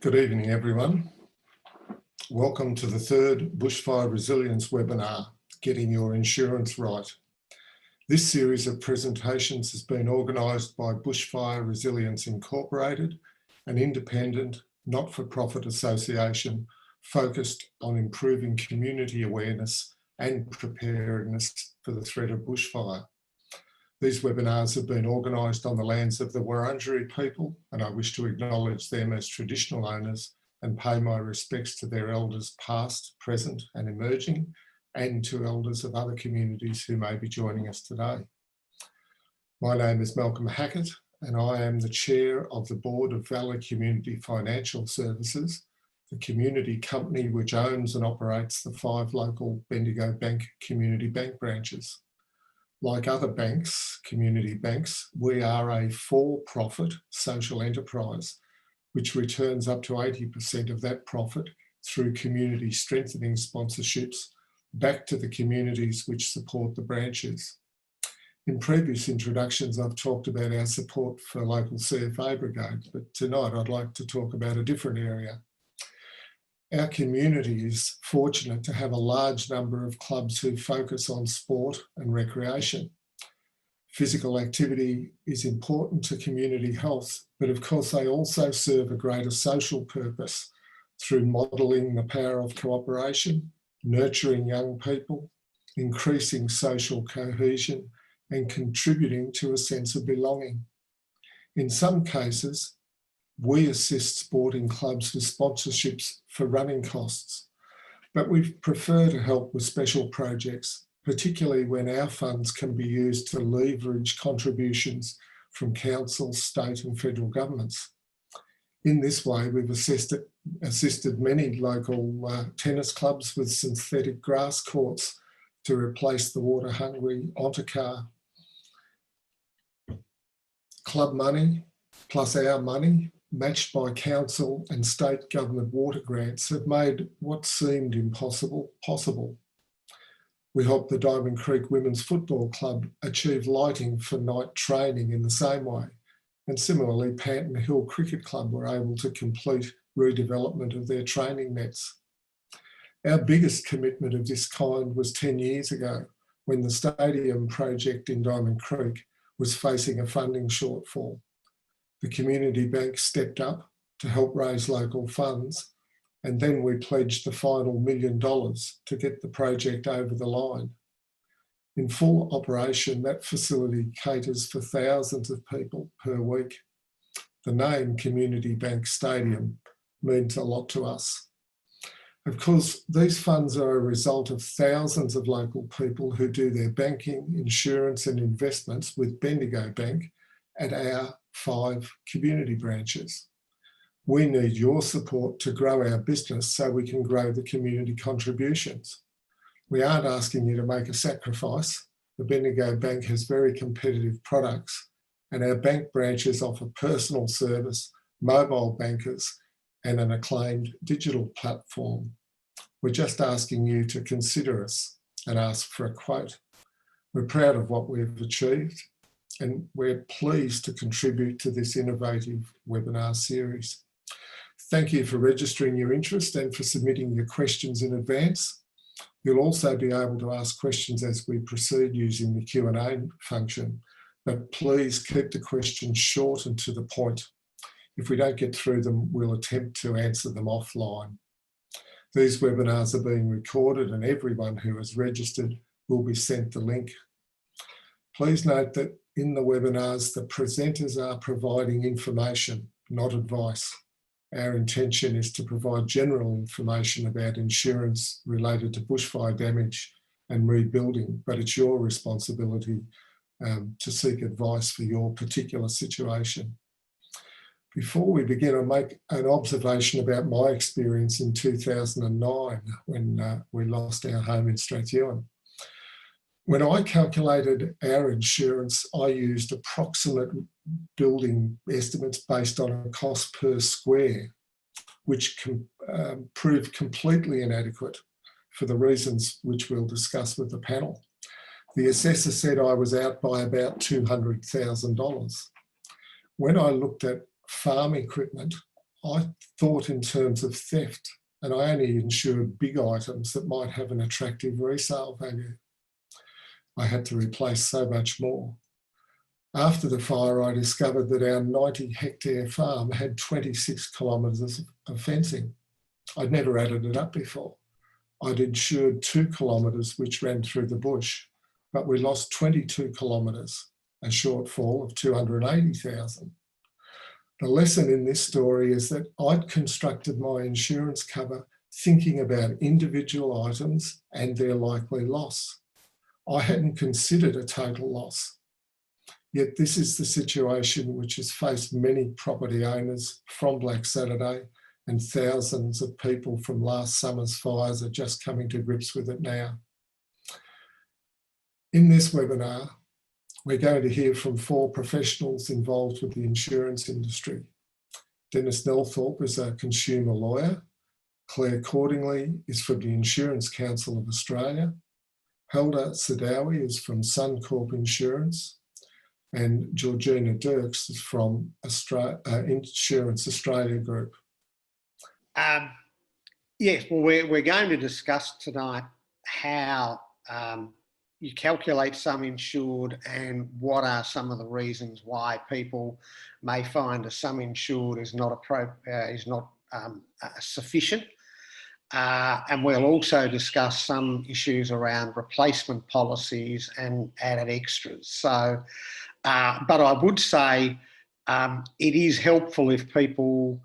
Good evening, everyone. Welcome to the third Bushfire Resilience webinar, Getting Your Insurance Right. This series of presentations has been organised by Bushfire Resilience Incorporated, an independent, not-for-profit association focused on improving community awareness and preparedness for the threat of bushfire. These webinars have been organised on the lands of the Wurundjeri people, and I wish to acknowledge them as traditional owners and pay my respects to their elders past, present and emerging, and to elders of other communities who may be joining us today. My name is Malcolm Hackett and I am the Chair of the Board of Valley Community Financial Services, the community company which owns and operates the 5 local Bendigo Bank community bank branches. Like other banks, community banks, we are a for-profit social enterprise, which returns up to 80% of that profit through community strengthening sponsorships back to the communities which support the branches. In previous introductions, I've talked about our support for local CFA brigades, but tonight I'd like to talk about a different area. Our community is fortunate to have a large number of clubs who focus on sport and recreation. Physical activity is important to community health, but of course they also serve a greater social purpose through modelling the power of cooperation, nurturing young people, increasing social cohesion, and contributing to a sense of belonging. In some cases, we assist sporting clubs with sponsorships for running costs, but we prefer to help with special projects, particularly when our funds can be used to leverage contributions from council, state and federal governments. In this way, we've assisted many local tennis clubs with synthetic grass courts to replace the water-hungry Ontakar. Club money plus our money, matched by council and state government water grants, have made what seemed impossible possible. We helped the Diamond Creek Women's Football Club achieve lighting for night training in the same way. And similarly, Panton Hill Cricket Club were able to complete redevelopment of their training nets. Our biggest commitment of this kind was 10 years ago, when the stadium project in Diamond Creek was facing a funding shortfall. The community bank stepped up to help raise local funds, and then we pledged the final $1 million to get the project over the line. In full operation, that facility caters for thousands of people per week. The name Community Bank Stadium means a lot to us. Of course, these funds are a result of thousands of local people who do their banking, insurance and investments with Bendigo Bank at our 5 community branches. We need your support to grow our business so we can grow the community contributions. We aren't asking you to make a sacrifice. The Bendigo Bank has very competitive products and our bank branches offer personal service, mobile bankers and an acclaimed digital platform. We're just asking you to consider us and ask for a quote. We're proud of what we've achieved, and we're pleased to contribute to this innovative webinar series. Thank you for registering your interest and for submitting your questions in advance. You'll also be able to ask questions as we proceed using the Q&A function, but please keep the questions short and to the point. If we don't get through them, we'll attempt to answer them offline. These webinars are being recorded and everyone who has registered will be sent the link. Please note that in the webinars, the presenters are providing information, not advice. Our intention is to provide general information about insurance related to bushfire damage and rebuilding, but it's your responsibility to seek advice for your particular situation. Before we begin, I'll make an observation about my experience in 2009 when we lost our home in Strathewen. When I calculated our insurance, I used approximate building estimates based on a cost per square, which proved completely inadequate for the reasons which we'll discuss with the panel. The assessor said I was out by about $200,000. When I looked at farm equipment, I thought in terms of theft, and I only insured big items that might have an attractive resale value. I had to replace so much more. After the fire, I discovered that our 90-hectare farm had 26 kilometres of fencing. I'd never added it up before. I'd insured 2 kilometres which ran through the bush, but we lost 22 kilometres, a shortfall of 280,000. The lesson in this story is that I'd constructed my insurance cover thinking about individual items and their likely loss. I hadn't considered a total loss. Yet this is the situation which has faced many property owners from Black Saturday, and thousands of people from last summer's fires are just coming to grips with it now. In this webinar, we're going to hear from 4 professionals involved with the insurance industry. Dennis Nelthorpe is a consumer lawyer. Claire Cordingley is from the Insurance Council of Australia. Helder Sadawi is from Suncorp Insurance. And Georgina Dirks is from Insurance Australia Group. Yes, well, we're going to discuss tonight how you calculate sum insured and what are some of the reasons why people may find a sum insured is not sufficient. And we'll also discuss some issues around replacement policies and added extras. So, but I would say it is helpful if people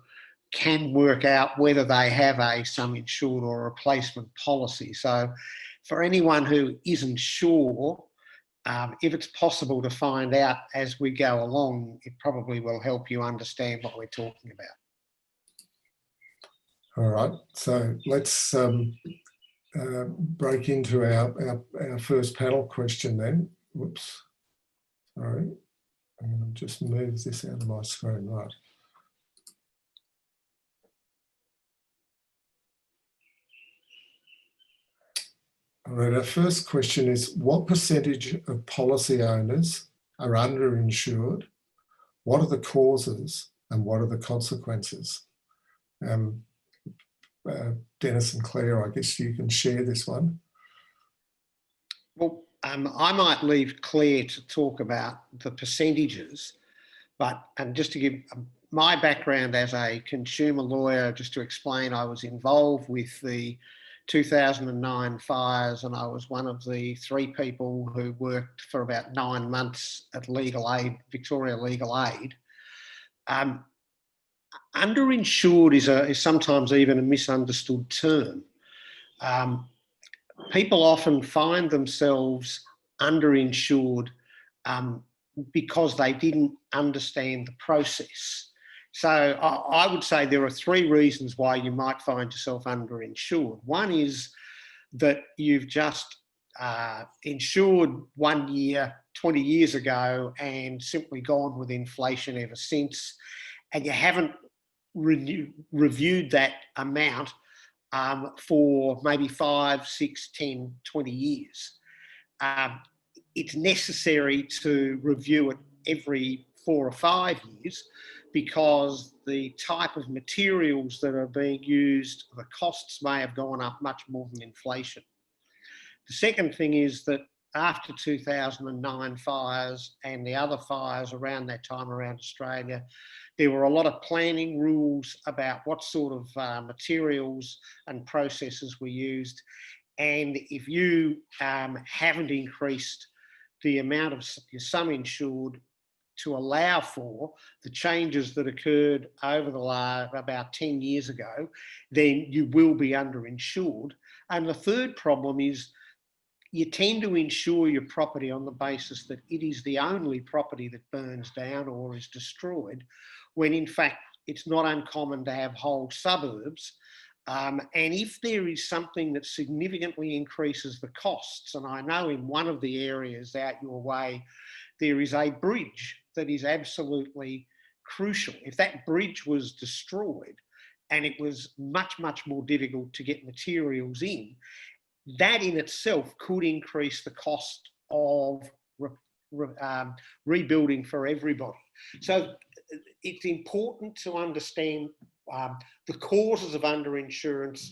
can work out whether they have a sum insured or a replacement policy. So for anyone who isn't sure, if it's possible to find out as we go along, it probably will help you understand what we're talking about. All right, so let's break into our first panel question then. Whoops, sorry. I'm going to just move this out of my screen, right. All right, our first question is, what percentage of policy owners are underinsured? What are the causes and what are the consequences? Dennis and Claire, I guess you can share this one. Well, I might leave Claire to talk about the percentages, and just to give my background as a consumer lawyer, just to explain, I was involved with the 2009 fires, and I was one of the 3 people who worked for about 9 months at Legal Aid, Victoria Legal Aid. Underinsured is sometimes even a misunderstood term. People often find themselves underinsured because they didn't understand the process. So I would say there are 3 reasons why you might find yourself underinsured. One is that you've just insured one year, 20 years ago, and simply gone with inflation ever since, and you haven't reviewed that amount for maybe 5, 6, 10, 20 years. It's necessary to review it every 4 or 5 years because the type of materials that are being used, the costs may have gone up much more than inflation. The second thing is that after 2009 fires and the other fires around that time around Australia, there were a lot of planning rules about what sort of materials and processes were used. And if you haven't increased the amount of your sum insured to allow for the changes that occurred over the last about 10 years ago, then you will be underinsured. And the third problem is you tend to insure your property on the basis that it is the only property that burns down or is destroyed, when in fact it's not uncommon to have whole suburbs. And if there is something that significantly increases the costs, and I know in one of the areas out your way, there is a bridge that is absolutely crucial. If that bridge was destroyed and it was much, much more difficult to get materials in, that in itself could increase the cost of rebuilding for everybody. So it's important to understand the causes of underinsurance,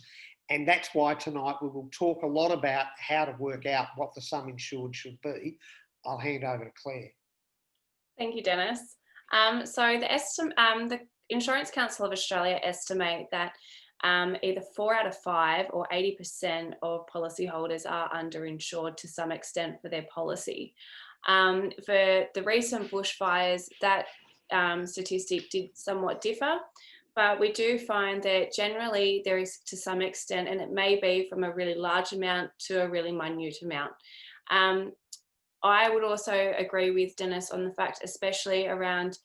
and that's why tonight we will talk a lot about how to work out what the sum insured should be. I'll hand over to Claire. Thank you, Dennis. So the Insurance Council of Australia estimate that either 4 out of 5 or 80% of policyholders are underinsured to some extent for their policy. For the recent bushfires, that statistic did somewhat differ, but we do find that generally there is, to some extent, and it may be from a really large amount to a really minute amount. I would also agree with Dennis on the fact, especially around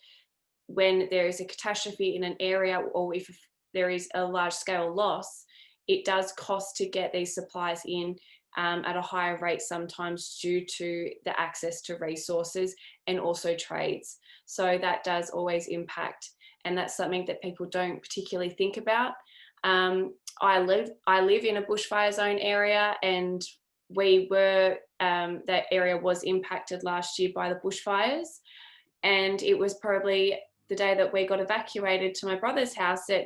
when there is a catastrophe in an area, or if there is a large scale loss, it does cost to get these supplies in at a higher rate sometimes due to the access to resources and also trades. So that does always impact, and that's something that people don't particularly think about. I live in a bushfire zone area, and that area was impacted last year by the bushfires, and it was probably the day that we got evacuated to my brother's house that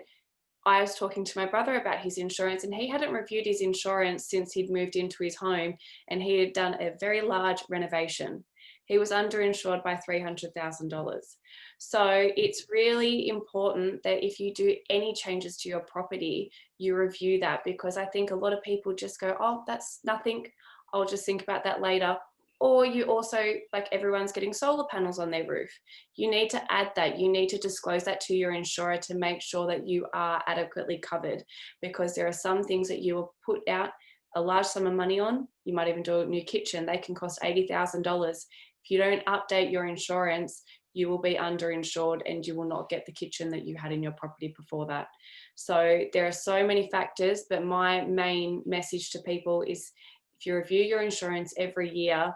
I was talking to my brother about his insurance, and he hadn't reviewed his insurance since he'd moved into his home, and he had done a very large renovation. He was underinsured by $300,000. So it's really important that if you do any changes to your property, you review that, because I think a lot of people just go, oh, that's nothing, I'll just think about that later. Or you also, like everyone's getting solar panels on their roof. You need to add that. You need to disclose that to your insurer to make sure that you are adequately covered, because there are some things that you will put out a large sum of money on. You might even do a new kitchen. They can cost $80,000. If you don't update your insurance, you will be underinsured and you will not get the kitchen that you had in your property before that. So there are so many factors, but my main message to people is if you review your insurance every year,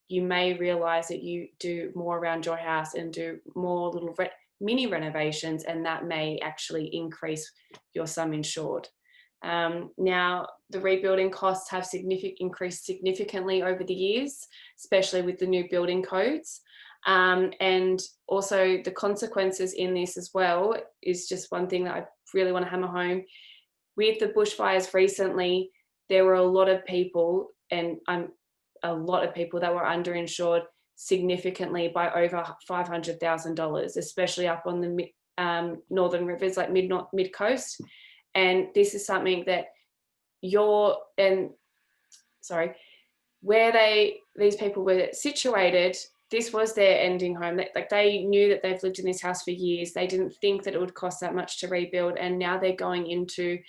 you may realise that you do more around your house and do more little mini renovations, and that may actually increase your sum insured. Now, the rebuilding costs have increased significantly over the years, especially with the new building codes. And also the consequences in this as well is just one thing that I really want to hammer home. With the bushfires recently, there were a lot of people, and a lot of people that were underinsured significantly by over $500,000, especially up on the northern rivers like mid coast. And this is something that where these people were situated, this was their ending home. They knew that they've lived in this house for years. They didn't think that it would cost that much to rebuild, and now they're going into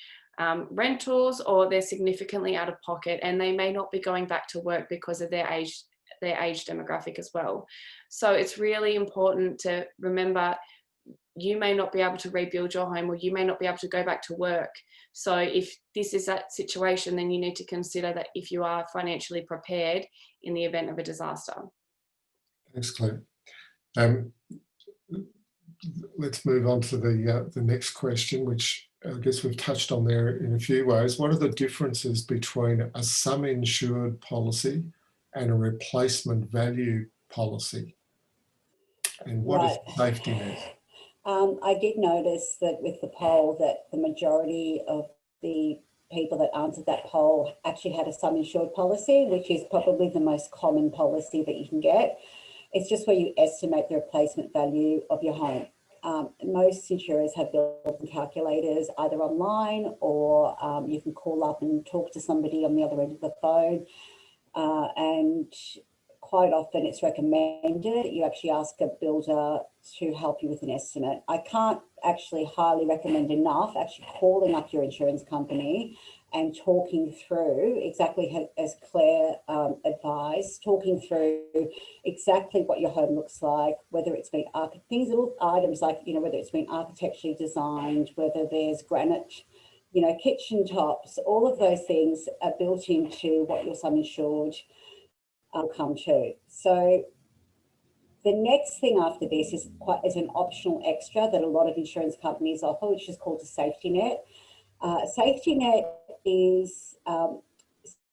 rentals, or they're significantly out of pocket, and they may not be going back to work because of their age demographic as well. So it's really important to remember you may not be able to rebuild your home, or you may not be able to go back to work. So if this is that situation, then you need to consider that if you are financially prepared in the event of a disaster. Thanks, Claire. Let's move on to the next question, which I guess we've touched on there in a few ways. What are the differences between a sum insured policy and a replacement value policy? And what is safety net? I did notice that with the poll that the majority of the people that answered that poll actually had a sum insured policy, which is probably the most common policy that you can get. It's just where you estimate the replacement value of your home. Most insurers have built-in calculators either online, or you can call up and talk to somebody on the other end of the phone. And quite often it's recommended you actually ask a builder to help you with an estimate. I can't actually highly recommend enough actually calling up your insurance company and talking through exactly as Claire advised, talking through exactly what your home looks like, whether it's been things, little items like, whether it's been architecturally designed, whether there's granite, kitchen tops, all of those things are built into what your sum insured will come to. So the next thing after this is an optional extra that a lot of insurance companies offer, which is called a safety net. Safety net is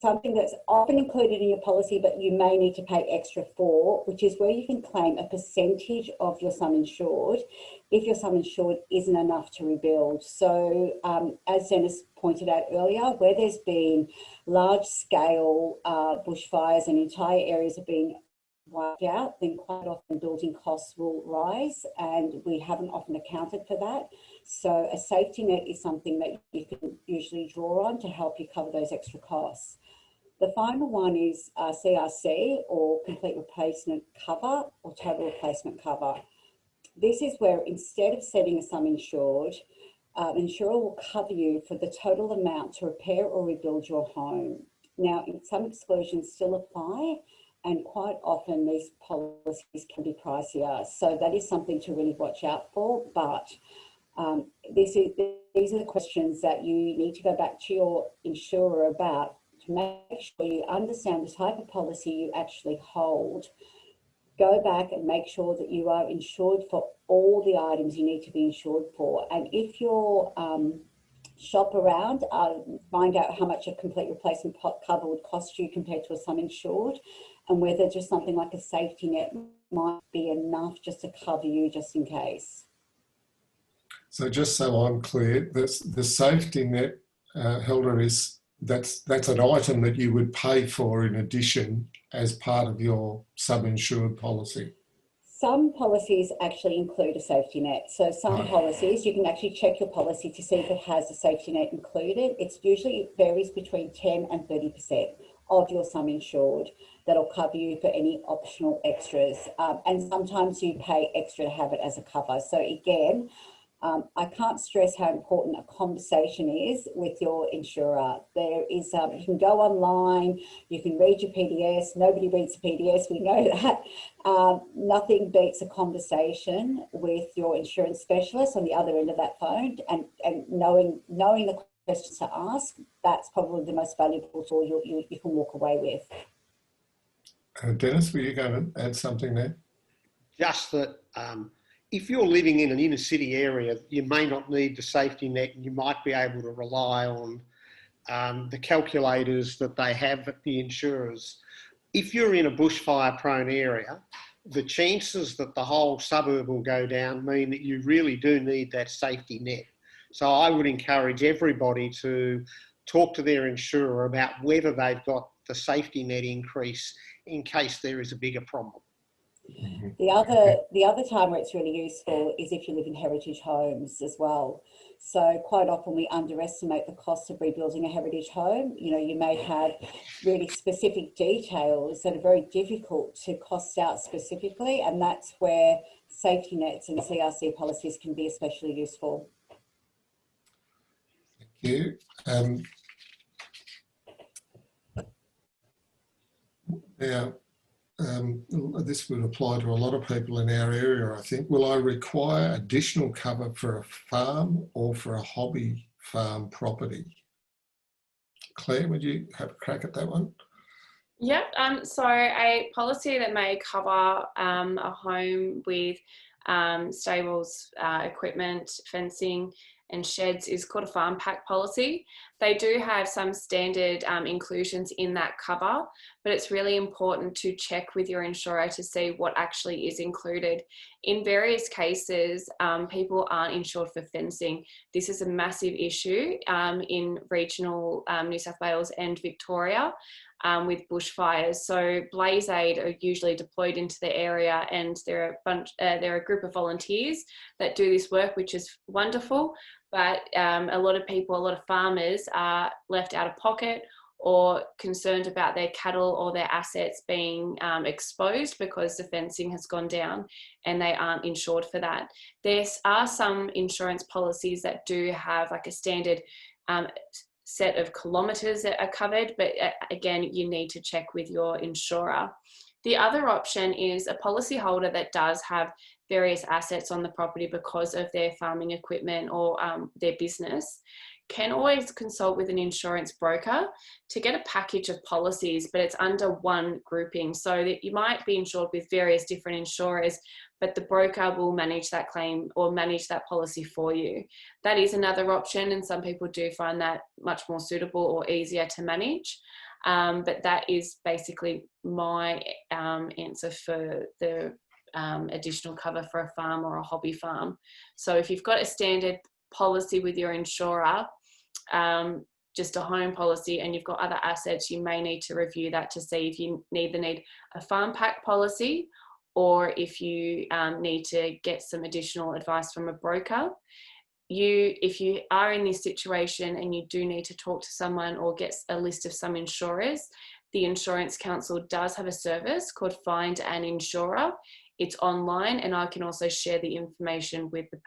something that's often included in your policy, but you may need to pay extra for, which is where you can claim a percentage of your sum insured if your sum insured isn't enough to rebuild. So as Dennis pointed out earlier, where there's been large scale bushfires and entire areas are being wiped out, then quite often building costs will rise, and we haven't often accounted for that. So a safety net is something that you can usually draw on to help you cover those extra costs. The final one is CRC, or complete replacement cover, or total replacement cover. This is where, instead of setting a sum insured, insurer will cover you for the total amount to repair or rebuild your home. Now, some exclusions still apply, and quite often these policies can be pricier. So that is something to really watch out for. But these are the questions that you need to go back to your insurer about, to make sure you understand the type of policy you actually hold. Go back and make sure that you are insured for all the items you need to be insured for. And if you're shop around, find out how much a complete replacement cover would cost you compared to a sum insured, and whether just something like a safety net might be enough just to cover you just in case. So just so I'm clear, the safety net, Hilda, that's an item that you would pay for in addition as part of your sub-insured policy. Some policies actually include a safety net. So some policies, you can actually check your policy to see if it has a safety net included. It varies between 10 and 30% of your sum insured that'll cover you for any optional extras. And sometimes you pay extra to have it as a cover. So again, I can't stress how important a conversation is with your insurer. There is, you can go online, you can read your PDS. Nobody reads the PDS, we know that. Nothing beats a conversation with your insurance specialist on the other end of that phone, and knowing the questions to ask. That's probably the most valuable tool you can walk away with. Dennis, were you going to add something there? Just that if you're living in an inner city area, you may not need the safety net, and you might be able to rely on the calculators that they have at the insurers. If you're in a bushfire prone area, the chances that the whole suburb will go down mean that you really do need that safety net. So I would encourage everybody to talk to their insurer about whether they've got the safety net increase in case there is a bigger problem. The other time where it's really useful is if you live in heritage homes as well. So quite often we underestimate the cost of rebuilding a heritage home. You know, you may have really specific details that are very difficult to cost out specifically, and that's where safety nets and CRC policies can be especially useful. Thank you. Now, this would apply to a lot of people in our area, I think. Will I require additional cover for a farm or for a hobby farm property? Claire, would you have a crack at that one? Yep. So a policy that may cover a home with stables, equipment, fencing and sheds is called a farm pack policy. They do have some standard inclusions in that cover, but it's really important to check with your insurer to see what actually is included. In various cases, people aren't insured for fencing. This is a massive issue in regional New South Wales and Victoria. With bushfires. So Blaze Aid are usually deployed into the area, and they're a group of volunteers that do this work, which is wonderful. But a lot of people, a lot of farmers are left out of pocket or concerned about their cattle or their assets being exposed because the fencing has gone down and they aren't insured for that. There are some insurance policies that do have like a standard set of kilometres that are covered, but again, you need to check with your insurer. The other option is a policyholder that does have various assets on the property because of their farming equipment or their business can always consult with an insurance broker to get a package of policies, but it's under one grouping, so that you might be insured with various different insurers, but the broker will manage that claim or manage that policy for you. That is another option, and some people do find that much more suitable or easier to manage. But that is basically my answer for the additional cover for a farm or a hobby farm. So if you've got a standard policy with your insurer, just a home policy, and you've got other assets, you may need to review that to see if you either need a farm pack policy or if you need to get some additional advice from a broker. If you are in this situation and you do need to talk to someone or get a list of some insurers, the Insurance Council does have a service called Find an Insurer. It's online, and I can also share the information with the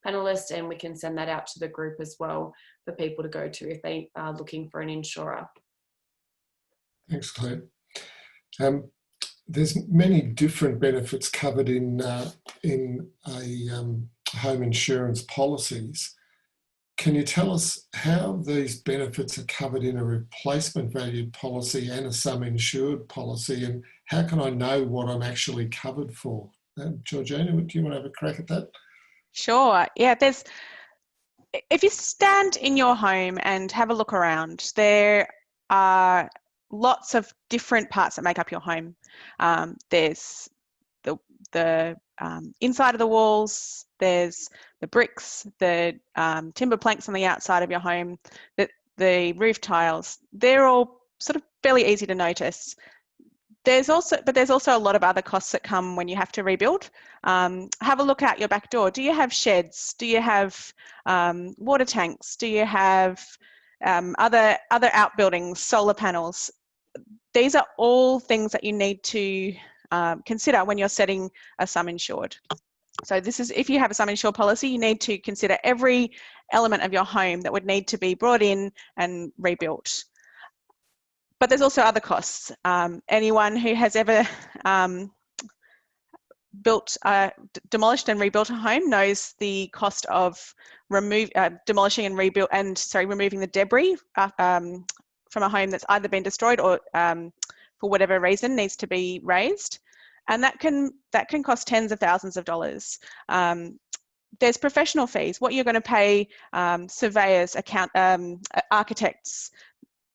panelists, and we can send that out to the group as well for people to go to if they are looking for an insurer. Thanks, Claire. There's many different benefits covered in home insurance policies. Can you tell us how these benefits are covered in a replacement value policy and a sum insured policy, and how can I know what I'm actually covered for? Georgina, do you want to have a crack at that? Sure. Yeah, if you stand in your home and have a look around, there are lots of different parts that make up your home. There's the inside of the walls, there's the bricks, the timber planks on the outside of your home, the roof tiles. They're all sort of fairly easy to notice. There's also a lot of other costs that come when you have to rebuild. Have a look out your back door. Do you have sheds? Do you have water tanks? Do you have other outbuildings, solar panels? These are all things that you need to consider when you're setting a sum insured. So this is, if you have a sum insured policy, you need to consider every element of your home that would need to be brought in and rebuilt. But there's also other costs. Anyone who has ever demolished and rebuilt a home knows the cost of demolishing and removing the debris from a home that's either been destroyed or for whatever reason needs to be raised, and that can cost tens of thousands of dollars. There's professional fees, what you're going to pay surveyors, architects,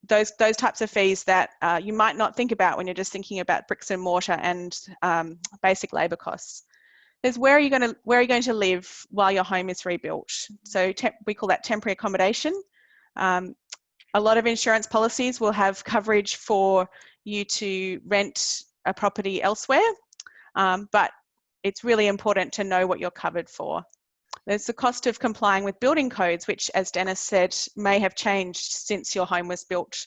those types of fees that you might not think about when you're just thinking about bricks and mortar and basic labour costs. There's where are you going to live while your home is rebuilt. So we call that temporary accommodation. A lot of insurance policies will have coverage for you to rent a property elsewhere, but it's really important to know what you're covered for. There's the cost of complying with building codes, which, as Dennis said, may have changed since your home was built.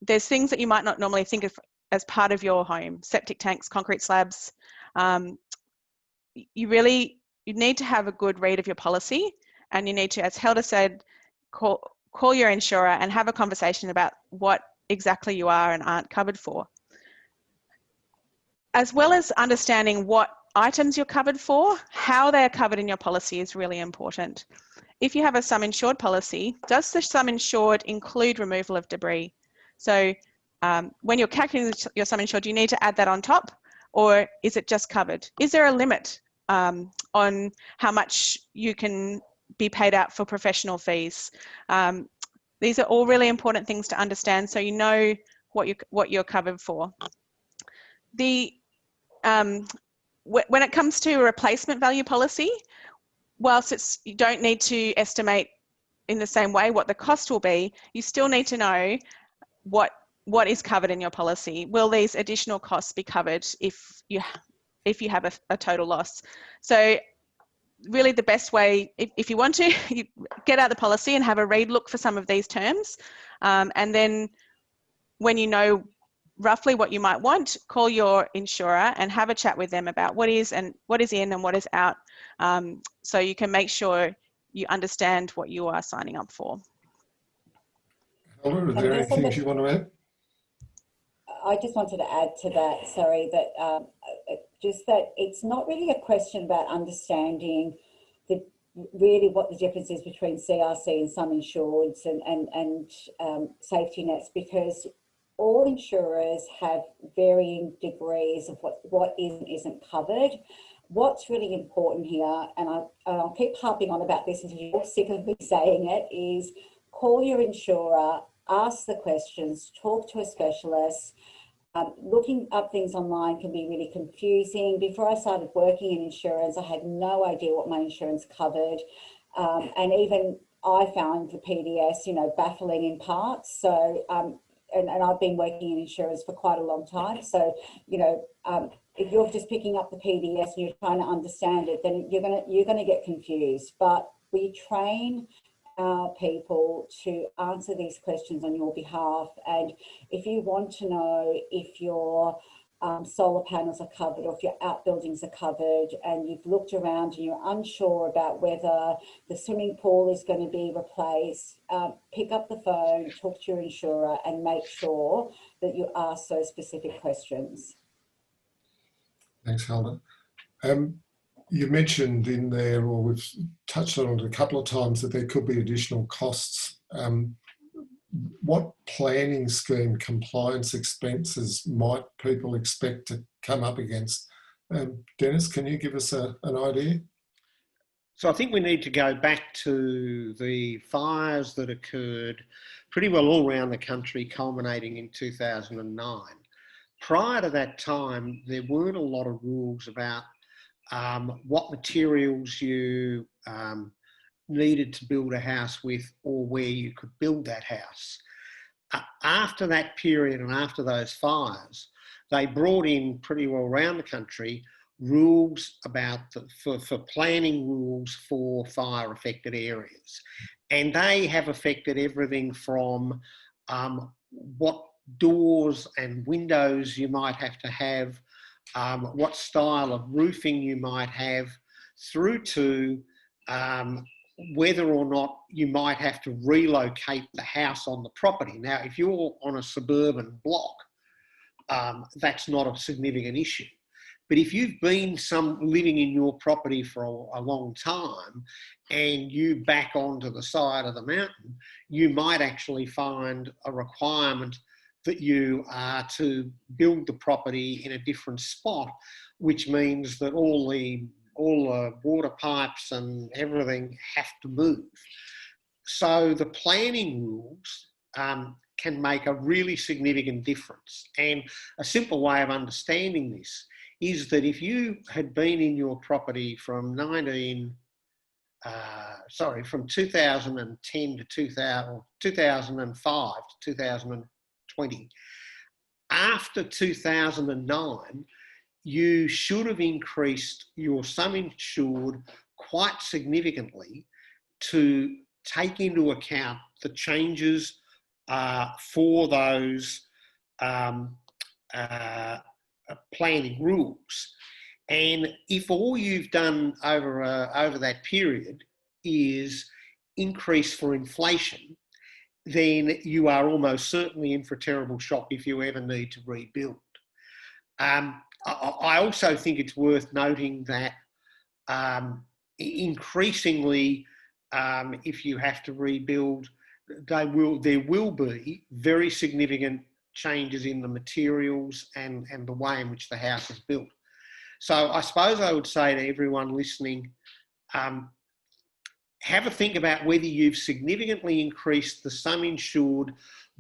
There's things that you might not normally think of as part of your home: septic tanks, concrete slabs. You need to have a good read of your policy, and you need to, as Helder said, call your insurer and have a conversation about what exactly you are and aren't covered for. As well as understanding what items you're covered for, how they're covered in your policy is really important. If you have a sum insured policy, does the sum insured include removal of debris? So when you're calculating your sum insured, do you need to add that on top, or is it just covered? Is there a limit on how much you can be paid out for professional fees? These are all really important things to understand, so you know what you're covered for. When it comes to a replacement value policy, whilst you don't need to estimate in the same way what the cost will be, you still need to know what is covered in your policy. Will these additional costs be covered if you have a total loss? So really the best way, if you want to, you get out the policy and have a read, look for some of these terms, and then when you know roughly what you might want, call your insurer and have a chat with them about what is in and what is out, so you can make sure you understand what you are signing up for. Helder, are there any things you want to add? I just wanted to add to that, sorry, that just that it's not really a question about understanding really what the difference is between CRC and sum insureds and safety nets, because all insurers have varying degrees of what is and isn't covered. What's really important here, and I'll keep harping on about this until you're sick of me saying it, is call your insurer, ask the questions, talk to a specialist. Looking up things online can be really confusing. Before I started working in insurance, I had no idea what my insurance covered. And even I found the PDS, you know, baffling in parts. So, and I've been working in insurance for quite a long time. So, you know, if you're just picking up the PDS and you're trying to understand it, then you're gonna get confused. But we train our people to answer these questions on your behalf. And if you want to know if your solar panels are covered or if your outbuildings are covered and you've looked around and you're unsure about whether the swimming pool is going to be replaced, pick up the phone, talk to your insurer and make sure that you ask those specific questions. Thanks, Helen. You mentioned in there, or we've touched on it a couple of times, that there could be additional costs. What planning scheme compliance expenses might people expect to come up against? Dennis, can you give us an idea? So I think we need to go back to the fires that occurred pretty well all around the country, culminating in 2009. Prior to that time, there weren't a lot of rules about what materials you needed to build a house with or where you could build that house. After that period and after those fires, they brought in pretty well around the country rules about for planning rules for fire affected areas. And they have affected everything from what doors and windows you might have to have, what style of roofing you might have, through to whether or not you might have to relocate the house on the property. Now, if you're on a suburban block, that's not a significant issue. But if you've been living in your property for a long time and you back onto the side of the mountain, you might actually find a requirement that you are to build the property in a different spot, which means that all the water pipes and everything have to move. So the planning rules can make a really significant difference. And a simple way of understanding this is that if you had been in your property from 2010 to 2005 to 2020, after 2009, you should have increased your sum insured quite significantly to take into account the changes for those planning rules. And if all you've done over that period is increase for inflation, then you are almost certainly in for a terrible shock if you ever need to rebuild. I also think it's worth noting that increasingly, if you have to rebuild, there will be very significant changes in the materials and the way in which the house is built. So I suppose I would say to everyone listening, have a think about whether you've significantly increased the sum insured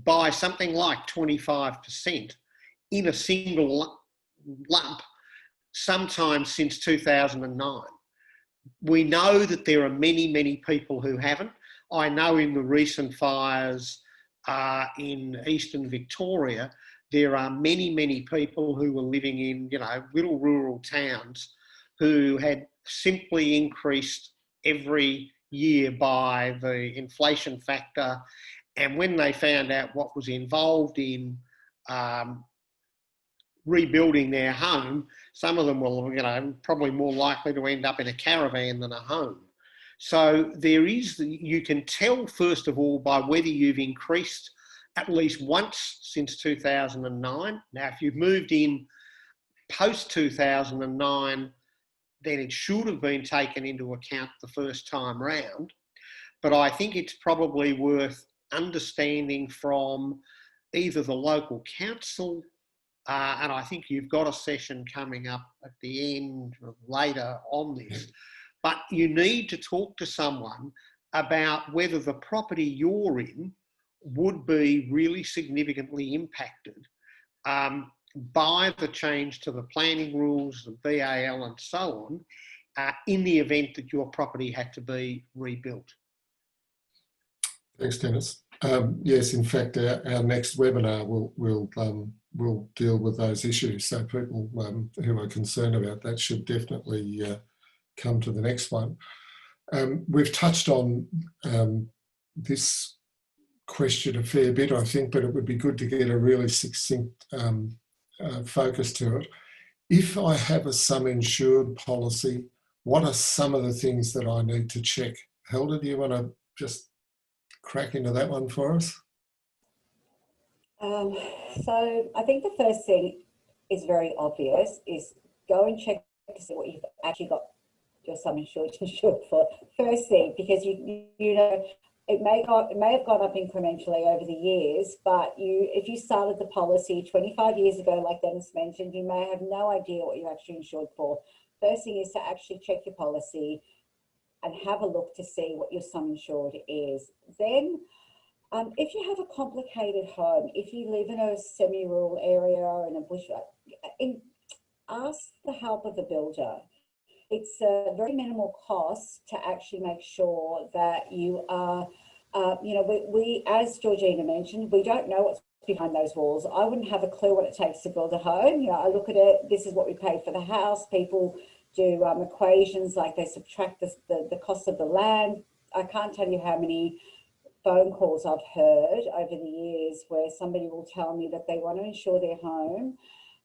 by something like 25% in a single lump sometime since 2009. We know that there are many, many people who haven't. I know in the recent fires in eastern Victoria, there are many, many people who were living in, little rural towns who had simply increased every year by the inflation factor. And when they found out what was involved in rebuilding their home, some of them were, probably more likely to end up in a caravan than a home. So you can tell, first of all, by whether you've increased at least once since 2009. Now, if you've moved in post 2009, then it should have been taken into account the first time round. But I think it's probably worth understanding from either the local council, and I think you've got a session coming up at the end or later on this, but you need to talk to someone about whether the property you're in would be really significantly impacted by the change to the planning rules, the BAL and so on, in the event that your property had to be rebuilt. Thanks, Dennis. Yes, in fact, our next webinar will deal with those issues. So people who are concerned about that should definitely come to the next one. We've touched on this question a fair bit, I think, but it would be good to get a really succinct focus to it. If I have a sum insured policy, what are some of the things that I need to check? Helder, do you want to just crack into that one for us? So I think the first thing is very obvious, is go and check to see what you've actually got your sum insured for. First thing, because you know, it may have gone up incrementally over the years, but if you started the policy 25 years ago, like Dennis mentioned, you may have no idea what you're actually insured for. First thing is to actually check your policy and have a look to see what your sum insured is. Then, if you have a complicated home, if you live in a semi-rural area in a bush, ask the help of a builder. It's a very minimal cost to actually make sure that you are, you know, we, as Georgina mentioned, we don't know what's behind those walls. I wouldn't have a clue what it takes to build a home. You know, I look at it, this is what we paid for the house. People do equations, like they subtract the cost of the land. I can't tell you how many phone calls I've heard over the years where somebody will tell me that they want to insure their home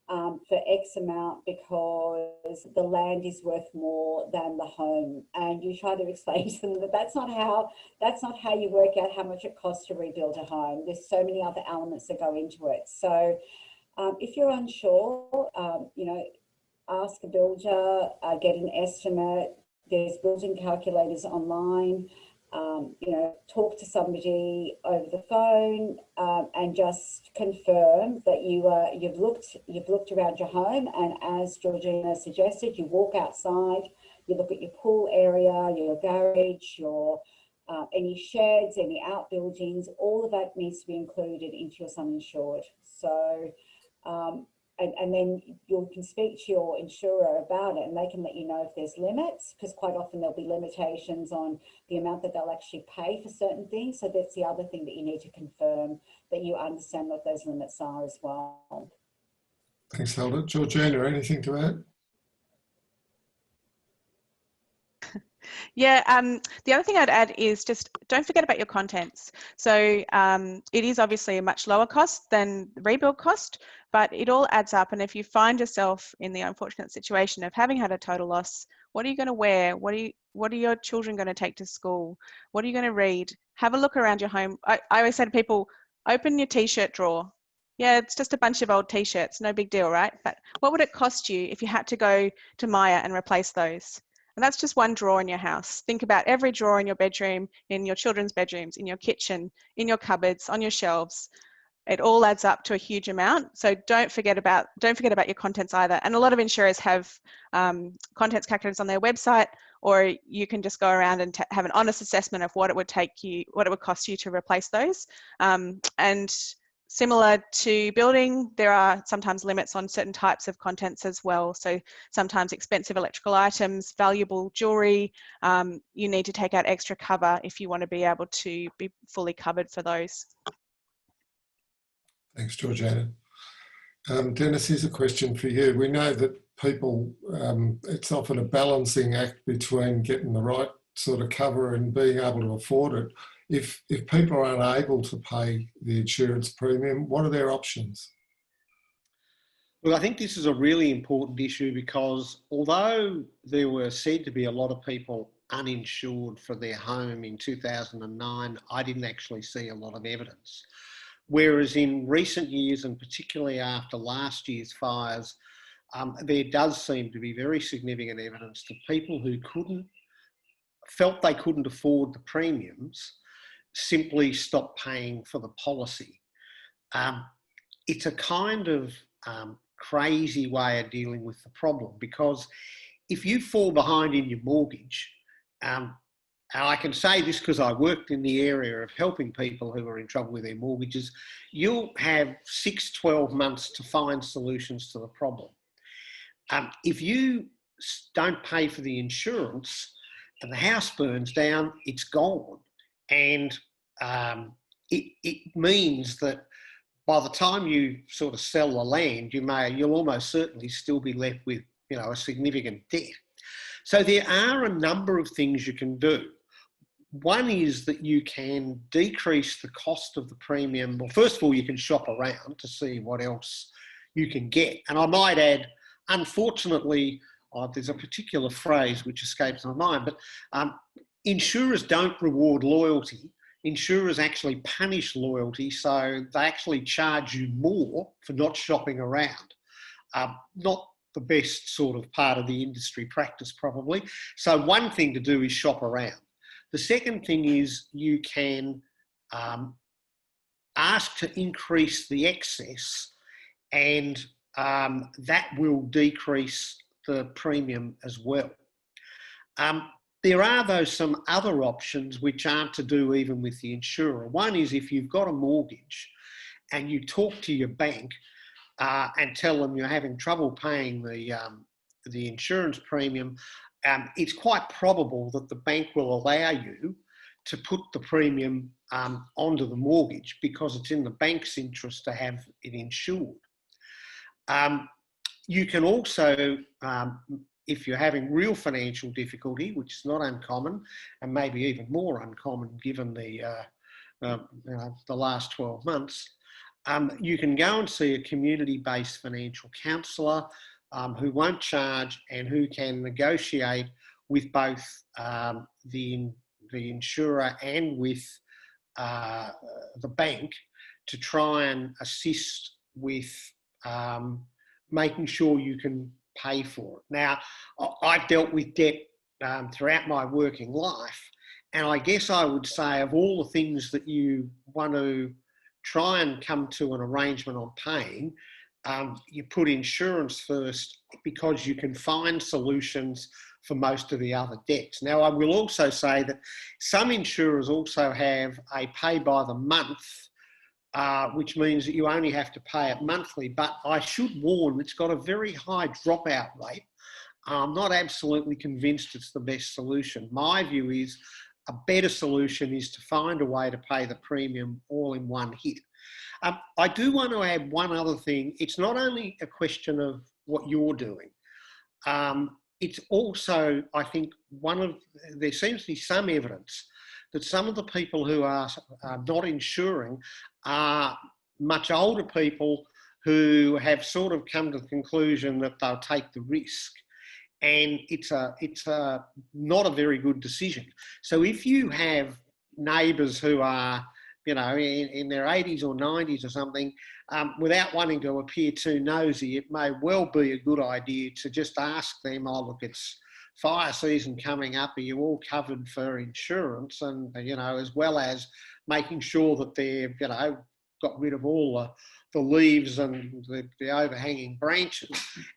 for X amount because the land is worth more than the home, and you try to explain to them that that's not how you work out how much it costs to rebuild a home. There's so many other elements that go into it. So if you're unsure, you know, ask a builder, get an estimate. There's building calculators online. You know, talk to somebody over the phone and just confirm that you've looked around your home, and as Georgina suggested, you walk outside, you look at your pool area, your garage, your any sheds, any outbuildings. All of that needs to be included into your sum insured. So and then you can speak to your insurer about it, and they can let you know if there's limits, because quite often there'll be limitations on the amount that they'll actually pay for certain things. So that's the other thing that you need to confirm, that you understand what those limits are as well. Thanks, Helder. Georgina, anything to add? Yeah, the other thing I'd add is just don't forget about your contents. So it is obviously a much lower cost than the rebuild cost, but it all adds up. And if you find yourself in the unfortunate situation of having had a total loss, what are you going to wear? What are your children going to take to school? What are you going to read? Have a look around your home. I always say to people, open your t-shirt drawer. Yeah, it's just a bunch of old t-shirts, no big deal, right? But what would it cost you if you had to go to Maya and replace those? And that's just one drawer in your house. Think about every drawer in your bedroom, in your children's bedrooms, in your kitchen, in your cupboards, on your shelves. It all adds up to a huge amount. So don't forget about your contents either. And a lot of insurers have contents calculators on their website, or you can just go around and have an honest assessment of what it would cost you to replace those. And similar to building, there are sometimes limits on certain types of contents as well. So sometimes expensive electrical items, valuable jewellery, you need to take out extra cover if you want to be able to be fully covered for those. Thanks, Georgina. Dennis, here's a question for you. We know that people, it's often a balancing act between getting the right sort of cover and being able to afford it. If people are unable to pay the insurance premium, what are their options? Well, I think this is a really important issue, because although there were said to be a lot of people uninsured for their home in 2009, I didn't actually see a lot of evidence. Whereas in recent years, and particularly after last year's fires, there does seem to be very significant evidence that people who felt they couldn't afford the premiums simply stopped paying for the policy. It's a kind of crazy way of dealing with the problem, because if you fall behind in your mortgage, and I can say this because I worked in the area of helping people who are in trouble with their mortgages, you'll have 6-12 months to find solutions to the problem. If you don't pay for the insurance and the house burns down, it's gone. And it means that by the time you sort of sell the land, you'll almost certainly still be left with, you know, a significant debt. So there are a number of things you can do. One is that you can decrease the cost of the premium. Well, first of all, you can shop around to see what else you can get. And I might add, unfortunately, there's a particular phrase which escapes my mind, but insurers don't reward loyalty. Insurers actually punish loyalty, so they actually charge you more for not shopping around. Not the best sort of part of the industry practice, probably. So one thing to do is shop around. The second thing is you can ask to increase the excess, and that will decrease the premium as well. There are, though, some other options which aren't to do even with the insurer. One is if you've got a mortgage and you talk to your bank and tell them you're having trouble paying the insurance premium, it's quite probable that the bank will allow you to put the premium onto the mortgage because it's in the bank's interest to have it insured. You can also, if you're having real financial difficulty, which is not uncommon and maybe even more uncommon given the last 12 months, you can go and see a community-based financial counsellor who won't charge and who can negotiate with both the insurer and with the bank to try and assist with making sure you can pay for it. Now, I've dealt with debt throughout my working life, and I guess I would say of all the things that you want to try and come to an arrangement on paying, you put insurance first because you can find solutions for most of the other debts. Now, I will also say that some insurers also have a pay by the month, which means that you only have to pay it monthly. But I should warn, it's got a very high dropout rate. I'm not absolutely convinced it's the best solution. My view is a better solution is to find a way to pay the premium all in one hit. I do want to add one other thing. It's not only a question of what you're doing. It's also, I think, there seems to be some evidence that some of the people who are not insuring are much older people who have sort of come to the conclusion that they'll take the risk. And it's not a very good decision. So if you have neighbours who are, you know, in their 80s or 90s or something, without wanting to appear too nosy, it may well be a good idea to just ask them, oh, look, it's fire season coming up, are you all covered for insurance? And, you know, as well as making sure that they've, you know, got rid of all the leaves and the overhanging branches,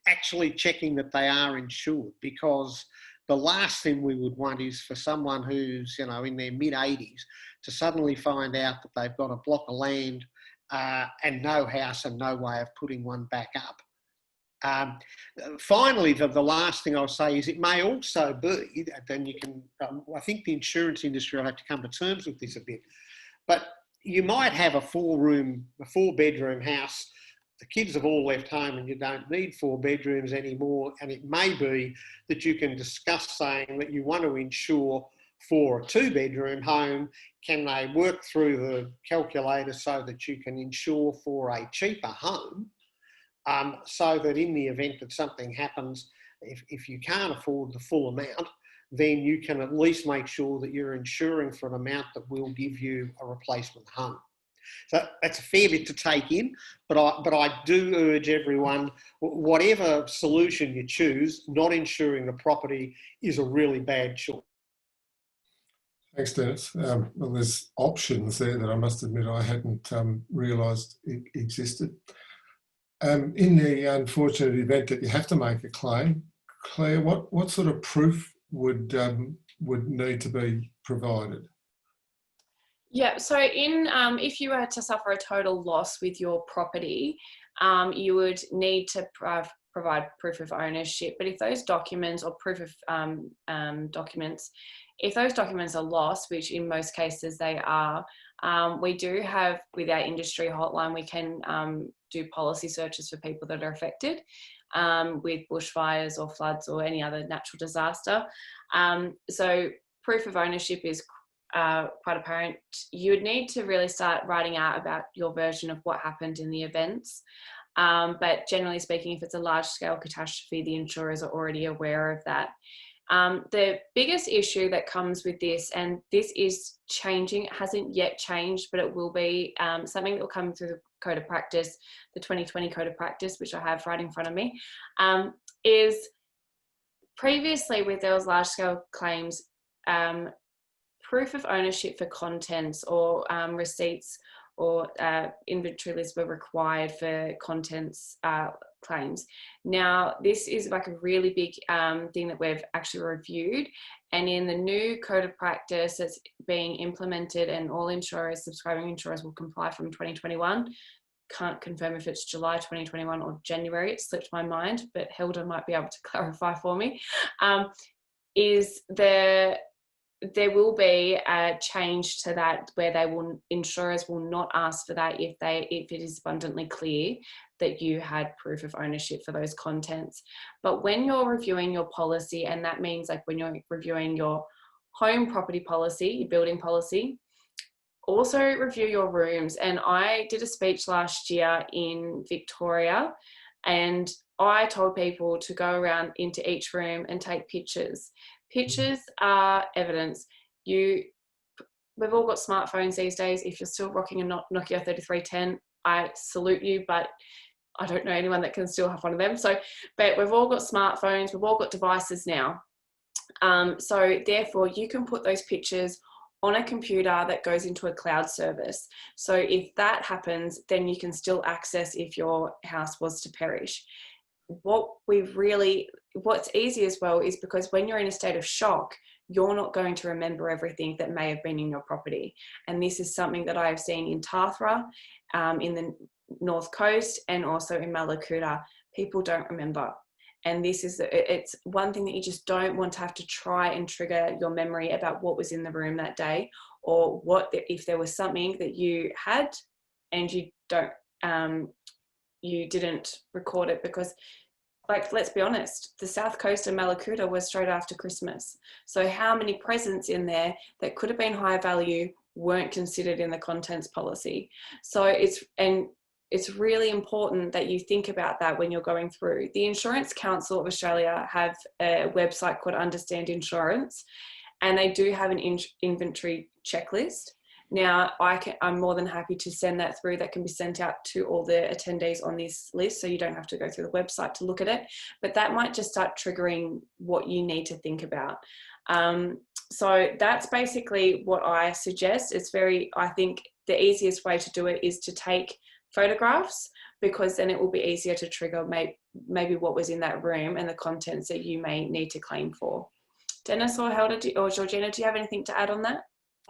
actually checking that they are insured, because the last thing we would want is for someone who's, you know, in their mid-80s to suddenly find out that they've got a block of land and no house and no way of putting one back up. Finally, the last thing I'll say is it may also be, then you can, I think the insurance industry will have to come to terms with this a bit, but you might have a 4-bedroom house. The kids have all left home and you don't need 4 bedrooms anymore. And it may be that you can discuss saying that you want to insure for a 2-bedroom home. Can they work through the calculator so that you can insure for a cheaper home? So that in the event that something happens, if you can't afford the full amount, then you can at least make sure that you're insuring for an amount that will give you a replacement home. So that's a fair bit to take in, but I do urge everyone, whatever solution you choose, not insuring the property is a really bad choice. Thanks, Dennis. Well, there's options there that I must admit I hadn't realised existed. In the unfortunate event that you have to make a claim, Claire, what sort of proof would need to be provided? Yeah, so in if you were to suffer a total loss with your property, you would need to provide proof of ownership. But if those documents or proof of documents, if those documents are lost, which in most cases they are, we do have with our industry hotline, we can do policy searches for people that are affected with bushfires or floods or any other natural disaster. So proof of ownership is quite apparent. You would need to really start writing out about your version of what happened in the events. But generally speaking, if it's a large scale catastrophe, the insurers are already aware of that. The biggest issue that comes with this, and this is changing, it hasn't yet changed, but it will be something that will come through the Code of Practice, the 2020 Code of Practice, which I have right in front of me, is previously with those large scale claims, proof of ownership for contents or receipts or inventory lists were required for contents claims. Now, this is like a really big thing that we've actually reviewed, and in the new Code of Practice that's being implemented, and all insurers, subscribing insurers, will comply from 2021. Can't confirm if it's July 2021 or January, it slipped my mind, but Hilda might be able to clarify for me, there will be a change to that where insurers will not ask for that if it is abundantly clear that you had proof of ownership for those contents. But when you're reviewing your policy, and that means like when you're reviewing your home property policy, your building policy, also review your rooms. And I did a speech last year in Victoria, and I told people to go around into each room and take pictures. Pictures are evidence. We've all got smartphones these days. If you're still rocking a Nokia 3310, I salute you, but I don't know anyone that can still have one of them. But we've all got smartphones, we've all got devices now. So therefore you can put those pictures on a computer that goes into a cloud service. So if that happens, then you can still access if your house was to perish. What's easy as well is because when you're in a state of shock, you're not going to remember everything that may have been in your property. And this is something that I've seen in Tathra, in the North Coast, and also in Mallacoota. People don't remember. And it's one thing that you just don't want to have to try and trigger your memory about what was in the room that day, or if there was something that you had and you didn't record it, because like, let's be honest, the South Coast of Mallacoota was straight after Christmas. So how many presents in there that could have been high value weren't considered in the contents policy? So it's really important that you think about that when you're going through. The Insurance Council of Australia have a website called Understand Insurance, and they do have an inventory checklist. Now, I'm more than happy to send that through. That can be sent out to all the attendees on this list, so you don't have to go through the website to look at it. But that might just start triggering what you need to think about. So that's basically what I suggest. I think the easiest way to do it is to take photographs, because then it will be easier to trigger maybe what was in that room and the contents that you may need to claim for. Dennis or Hilda or Georgina, do you have anything to add on that?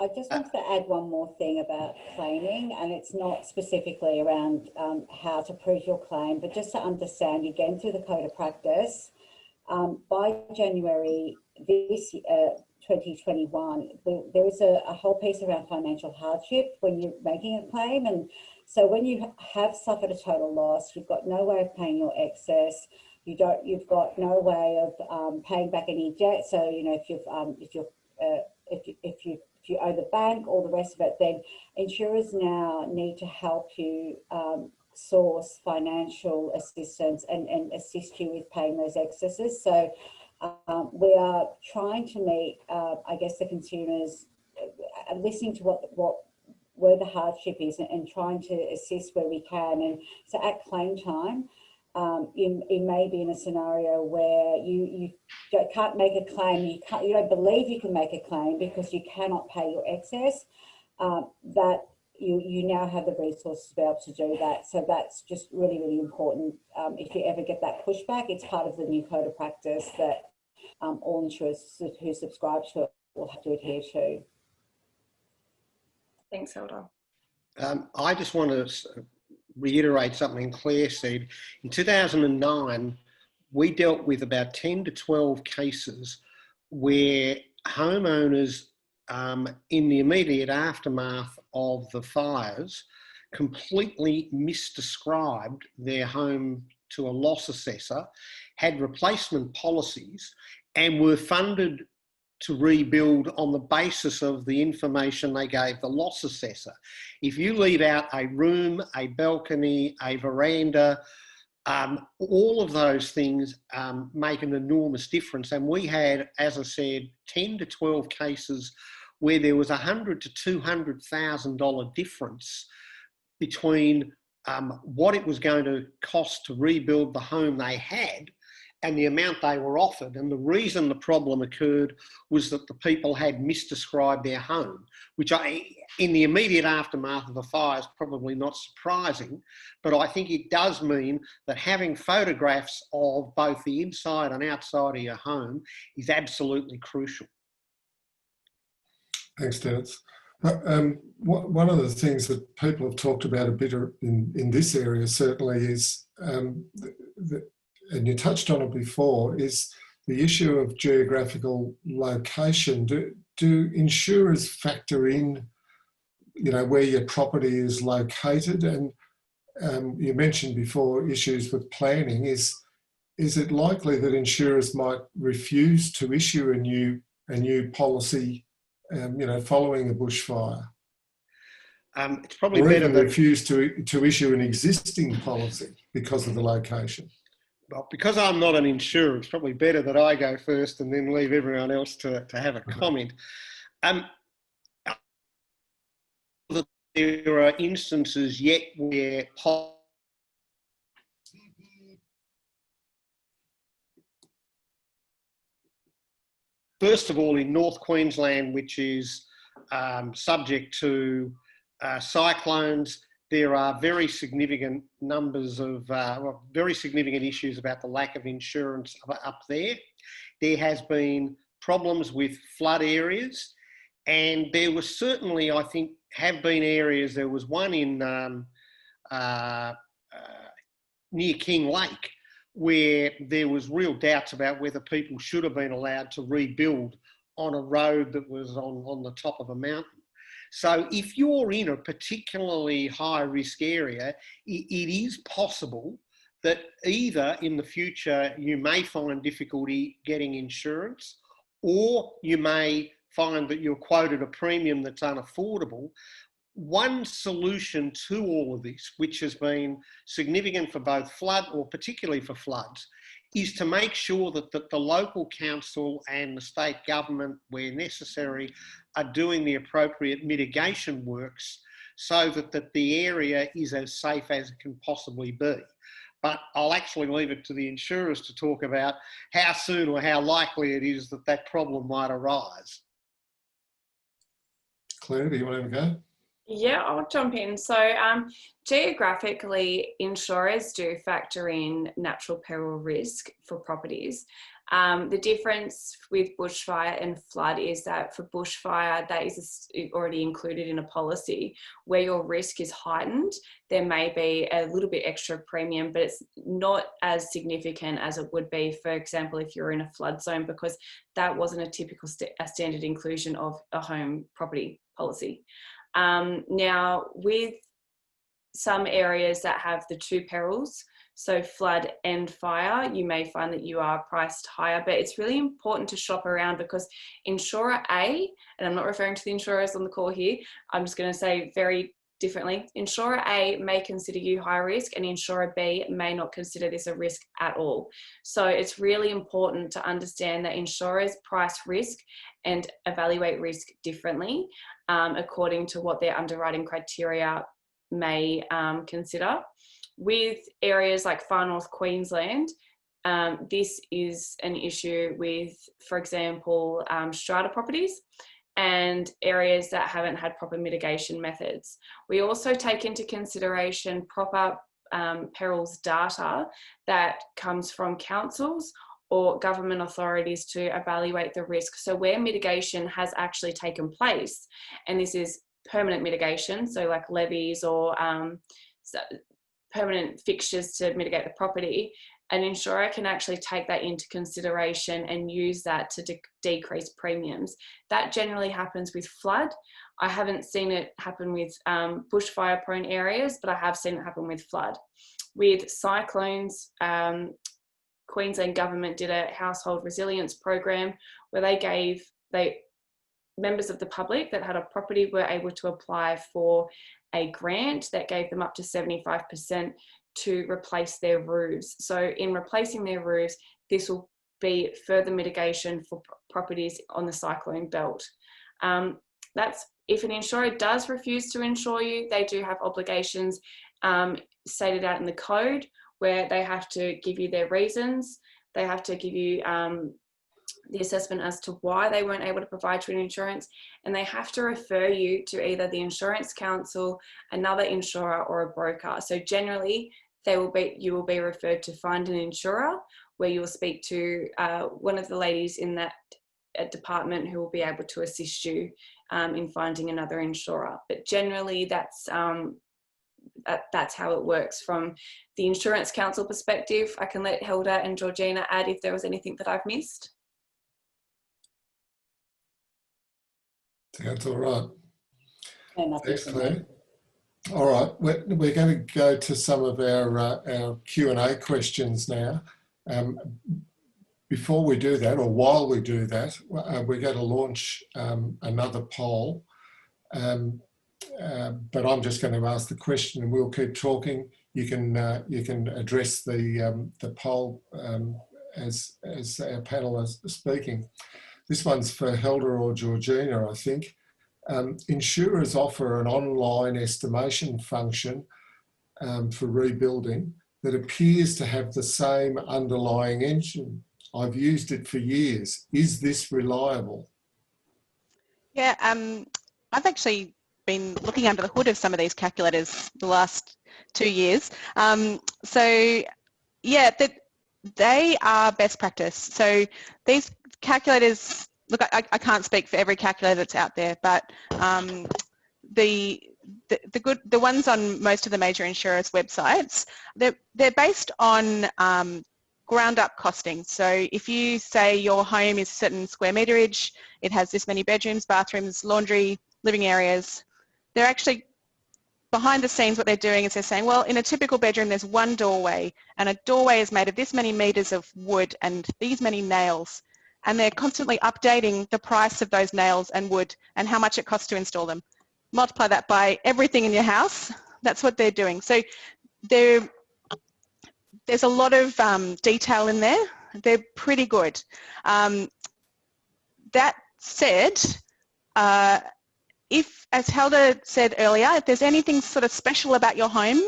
I just wanted to add one more thing about claiming, and it's not specifically around how to prove your claim, but just to understand again through the Code of Practice, by January this 2021, there is a whole piece around financial hardship when you're making a claim. And so when you have suffered a total loss, you've got no way of paying your excess. You've got no way of paying back any debt. So if you owe the bank, all the rest of it, then insurers now need to help you source financial assistance and assist you with paying those excesses. So we are trying to meet, I guess, the consumers, listening to where the hardship is and trying to assist where we can. And so at claim time, you may be in a scenario where you can't make a claim, you don't believe you can make a claim because you cannot pay your excess, that you now have the resources to be able to do that. So that's just really, really important. If you ever get that pushback, it's part of the new Code of Practice that all insurers who subscribe to it will have to adhere to. Thanks, Hilda. I just want to reiterate something Claire said. In 2009, we dealt with about 10 to 12 cases where homeowners in the immediate aftermath of the fires completely misdescribed their home to a loss assessor, had replacement policies, and were funded to rebuild on the basis of the information they gave the loss assessor. If you leave out a room, a balcony, a veranda, all of those things make an enormous difference. And we had, as I said, 10 to 12 cases where there was $100,000 to $200,000 difference between what it was going to cost to rebuild the home they had and the amount they were offered. And the reason the problem occurred was that the people had misdescribed their home, which in the immediate aftermath of the fire is probably not surprising, but I think it does mean that having photographs of both the inside and outside of your home is absolutely crucial. Thanks, Dennis. One of the things that people have talked about a bit in this area certainly is, and you touched on it before, is the issue of geographical location. Do insurers factor in, where your property is located? And you mentioned before issues with planning. Is it likely that insurers might refuse to issue a new policy, following a bushfire? It's probably or better even that refuse to issue an existing policy because of the location. Well, because I'm not an insurer, it's probably better that I go first and then leave everyone else to have a comment. There are instances yet where first of all, in North Queensland, which is subject to cyclones, there are very significant numbers of, very significant issues about the lack of insurance up there. There has been problems with flood areas, and there was certainly, I think, have been areas. There was one in near King Lake where there was real doubts about whether people should have been allowed to rebuild on a road that was on the top of a mountain. So if you're in a particularly high risk area, it is possible that either in the future you may find difficulty getting insurance, or you may find that you're quoted a premium that's unaffordable. One solution to all of this, which has been significant for both flood, or particularly for floods, is to make sure that the local council and the state government, where necessary, are doing the appropriate mitigation works so that the area is as safe as it can possibly be. But I'll actually leave it to the insurers to talk about how soon or how likely it is that that problem might arise. Claire, do you want to have a go? Yeah, I'll jump in. So geographically, insurers do factor in natural peril risk for properties. The difference with bushfire and flood is that for bushfire, that is already included in a policy. Where your risk is heightened, there may be a little bit extra premium, but it's not as significant as it would be, for example, if you're in a flood zone, because that wasn't a typical standard inclusion of a home property policy. Now, with some areas that have the two perils, so flood and fire, you may find that you are priced higher, but it's really important to shop around, because insurer A, and I'm not referring to the insurers on the call here, I'm just going to say very differently, insurer A may consider you high risk and insurer B may not consider this a risk at all. So it's really important to understand that insurers price risk and evaluate risk differently according to what their underwriting criteria may consider. With areas like far north Queensland, this is an issue with, for example, strata properties and areas that haven't had proper mitigation methods. We also take into consideration proper perils data that comes from councils or government authorities to evaluate the risk. So where mitigation has actually taken place, and this is permanent mitigation, so like levies or permanent fixtures to mitigate the property, an insurer can actually take that into consideration and use that to decrease premiums. That generally happens with flood. I haven't seen it happen with bushfire prone areas, but I have seen it happen with flood. With cyclones, Queensland government did a household resilience program where members of the public that had a property were able to apply for a grant that gave them up to 75% to replace their roofs. So in replacing their roofs, this will be further mitigation for properties on the cyclone belt. That's if an insurer does refuse to insure you, they do have obligations stated out in the code where they have to give you their reasons. They have to give you the assessment as to why they weren't able to provide you an insurance, and they have to refer you to either the insurance council, another insurer, or a broker. So generally, you will be referred to find an insurer, where you will speak to one of the ladies in that department who will be able to assist you in finding another insurer. But generally, that's how it works from the insurance council perspective. I can let Hilda and Georgina add if there was anything that I've missed. Sounds all right. No, Thanks, Claire. All right, we're going to go to some of our Q&A questions now. Before we do that, or while we do that, we're going to launch another poll. But I'm just going to ask the question, and we'll keep talking. You can address the poll as our panel is speaking. This one's for Hilda or Georgina, I think. Insurers offer an online estimation function for rebuilding that appears to have the same underlying engine. I've used it for years. Is this reliable? Yeah, I've actually been looking under the hood of some of these calculators the last 2 years. So yeah, they are best practice. So these calculators, look, I can't speak for every calculator that's out there, but the ones on most of the major insurers' websites, they're based on ground up costing. So if you say your home is a certain square meterage, it has this many bedrooms, bathrooms, laundry, living areas, they're actually behind the scenes, what they're doing is they're saying, well, in a typical bedroom, there's one doorway, and a doorway is made of this many meters of wood and these many nails. And they're constantly updating the price of those nails and wood and how much it costs to install them. Multiply that by everything in your house. That's what they're doing. So there's a lot of detail in there. They're pretty good. That said, if, as Hilda said earlier, if there's anything sort of special about your home,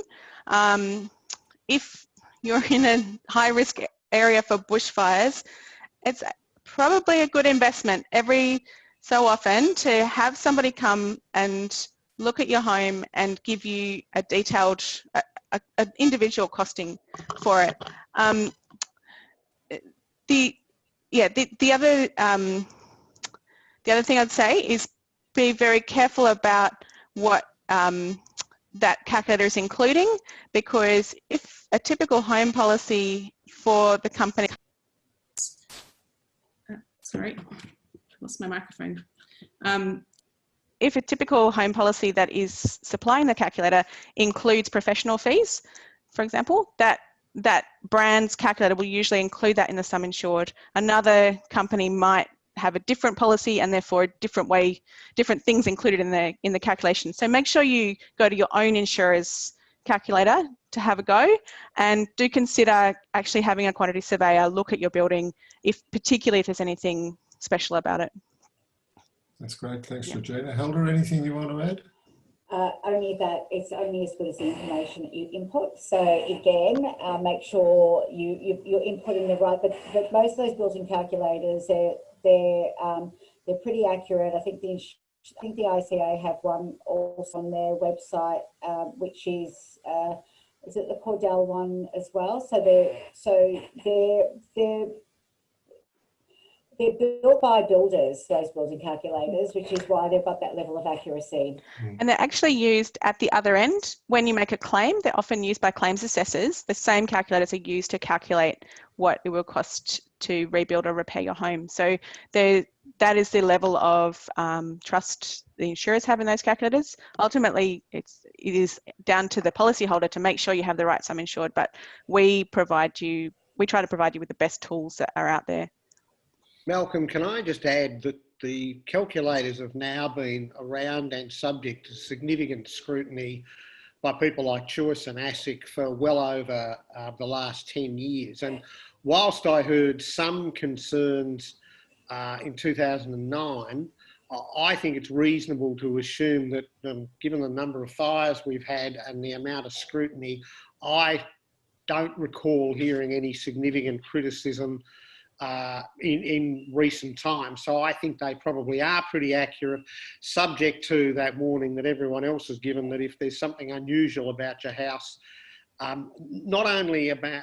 if you're in a high-risk area for bushfires, it's probably a good investment every so often to have somebody come and look at your home and give you a detailed, an individual costing for it. The other thing I'd say is be very careful about what that calculator is including, because if a typical home policy for the company, sorry, lost my microphone. If a typical home policy that is supplying the calculator includes professional fees, for example, that brand's calculator will usually include that in the sum insured. Another company might have a different policy and therefore different things included in the calculation. So make sure you go to your own insurer's calculator to have a go, and do consider actually having a quantity surveyor look at your building, particularly if there's anything special about it. That's great. Thanks, Georgina. Hilda, anything you want to add? Only that it's only as good as the information that you input. So again, make sure you're inputting the right. But most of those built-in calculators, they're pretty accurate. I think the ICA have one also on their website, which is it the Cordell one as well? So they're they're built by builders, those building calculators, which is why they've got that level of accuracy. And they're actually used at the other end. When you make a claim, they're often used by claims assessors. The same calculators are used to calculate what it will cost to rebuild or repair your home. So that is the level of trust the insurers have in those calculators. Ultimately, it is down to the policyholder to make sure you have the right sum insured, but we try to provide you with the best tools that are out there. Malcolm, can I just add that the calculators have now been around and subject to significant scrutiny by people like Choice and ASIC for well over the last 10 years. And whilst I heard some concerns in 2009, I think it's reasonable to assume that given the number of fires we've had and the amount of scrutiny, I don't recall hearing any significant criticism in recent times. So I think they probably are pretty accurate, subject to that warning that everyone else has given, that if there's something unusual about your house, not only about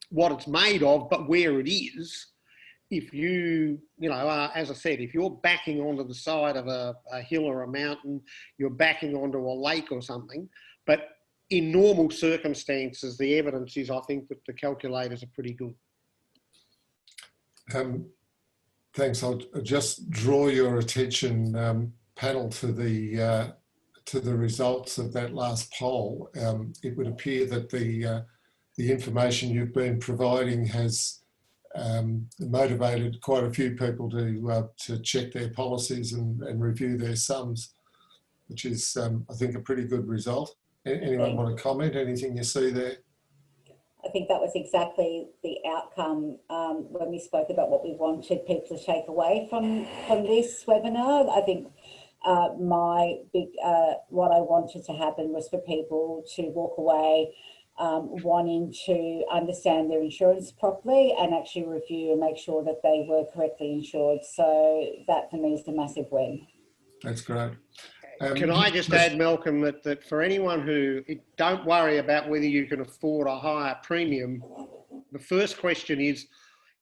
what it's made of, but where it is. If you as I said, if you're backing onto the side of a hill or a mountain, you're backing onto a lake or something, but in normal circumstances, the evidence is, I think, that the calculators are pretty good. Thanks. I'll just draw your attention, panel, to the results of that last poll. It would appear that the information you've been providing has motivated quite a few people to check their policies and review their sums, which is, I think, a pretty good result. Anyone want to comment? Anything you see there? I think that was exactly the outcome when we spoke about what we wanted people to take away from this webinar. I think what I wanted to happen was for people to walk away wanting to understand their insurance properly and actually review and make sure that they were correctly insured. So that for me is a massive win. That's great. Can I just add, Malcolm, that for anyone who, don't worry about whether you can afford a higher premium. The first question is,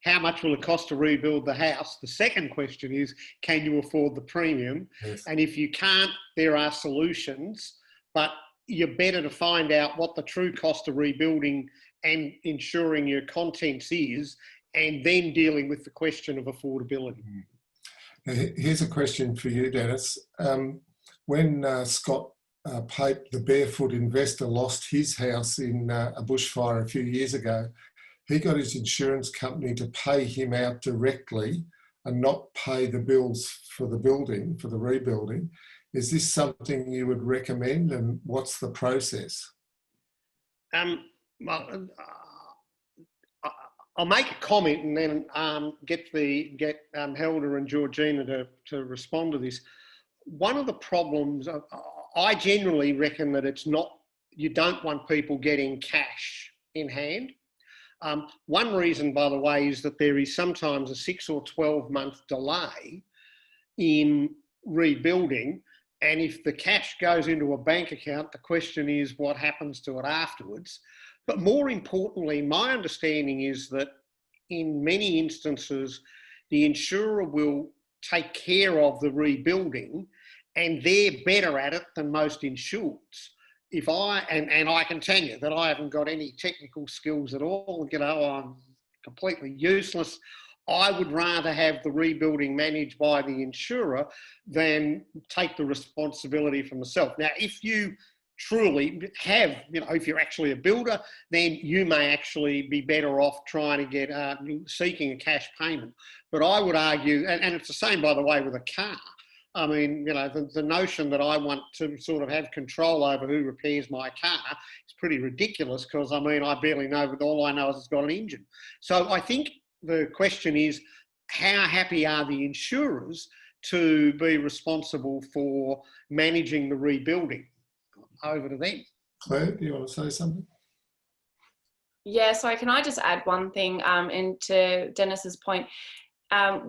how much will it cost to rebuild the house? The second question is, can you afford the premium? Yes. And if you can't, there are solutions, but you're better to find out what the true cost of rebuilding and insuring your contents is, and then dealing with the question of affordability. Here's a question for you, Dennis. When Scott Pape, the barefoot investor, lost his house in a bushfire a few years ago, he got his insurance company to pay him out directly and not pay the bills for the building, for the rebuilding. Is this something you would recommend, and what's the process? Well, I'll make a comment and then get Helder and Georgina to respond to this. One of the problems, I generally reckon that it's not, you don't want people getting cash in hand. One reason, by the way, is that there is sometimes a 6 or 12 month delay in rebuilding. And if the cash goes into a bank account, the question is what happens to it afterwards. But more importantly, my understanding is that in many instances, the insurer will take care of the rebuilding, and they're better at it than most insureds. And I can tell you that I haven't got any technical skills at all. I'm completely useless. I would rather have the rebuilding managed by the insurer than take the responsibility for myself. Now, if you truly have, if you're actually a builder, then you may actually be better off trying to get, seeking a cash payment. But I would argue, and it's the same, by the way, with a car. I mean, the notion that I want to sort of have control over who repairs my car is pretty ridiculous, because, I mean, I barely know, but all I know is it's got an engine. So I think the question is, how happy are the insurers to be responsible for managing the rebuilding? Over to them. Claire, do you want to say something? Yeah, sorry, can I just add one thing into Dennis's point?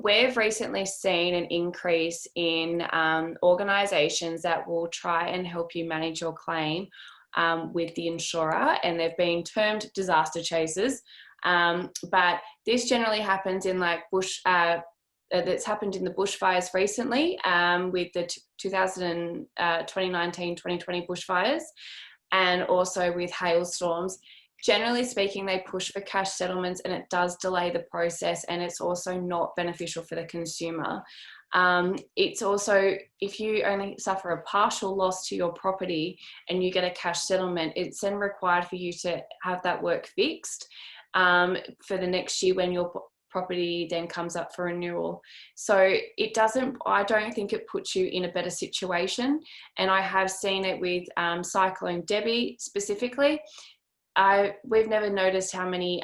We've recently seen an increase in organisations that will try and help you manage your claim with the insurer, and they've been termed disaster chasers. But this generally happens in like that's happened in the bushfires recently, with the 2019-2020 bushfires, and also with hailstorms. Generally speaking, they push for cash settlements, and it does delay the process, and it's also not beneficial for the consumer. It's also, if you only suffer a partial loss to your property and you get a cash settlement, it's then required for you to have that work fixed for the next year when your property then comes up for renewal. So it doesn't, I don't think it puts you in a better situation. And I have seen it with Cyclone Debbie specifically. We've never noticed how many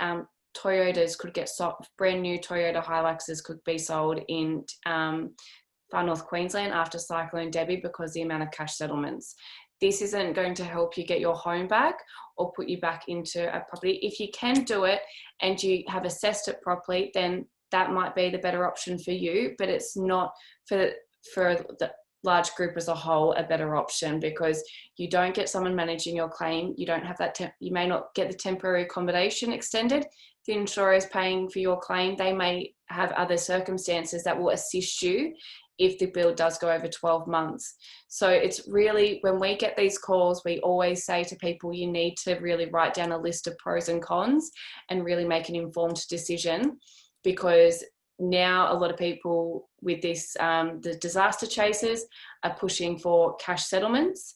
Toyotas could get sold, brand new Toyota Hiluxes could be sold in far north Queensland after Cyclone Debbie, because the amount of cash settlements. This isn't going to help you get your home back or put you back into a property. If you can do it and you have assessed it properly, then that might be the better option for you, but it's not for the large group as a whole a better option, because you don't get someone managing your claim. You don't have that, you may not get the temporary accommodation extended. The insurer is paying for your claim. They may have other circumstances that will assist you if the bill does go over 12 months. So it's really, when we get these calls, we always say to people, you need to really write down a list of pros and cons and really make an informed decision, because now a lot of people with this, the disaster chasers are pushing for cash settlements,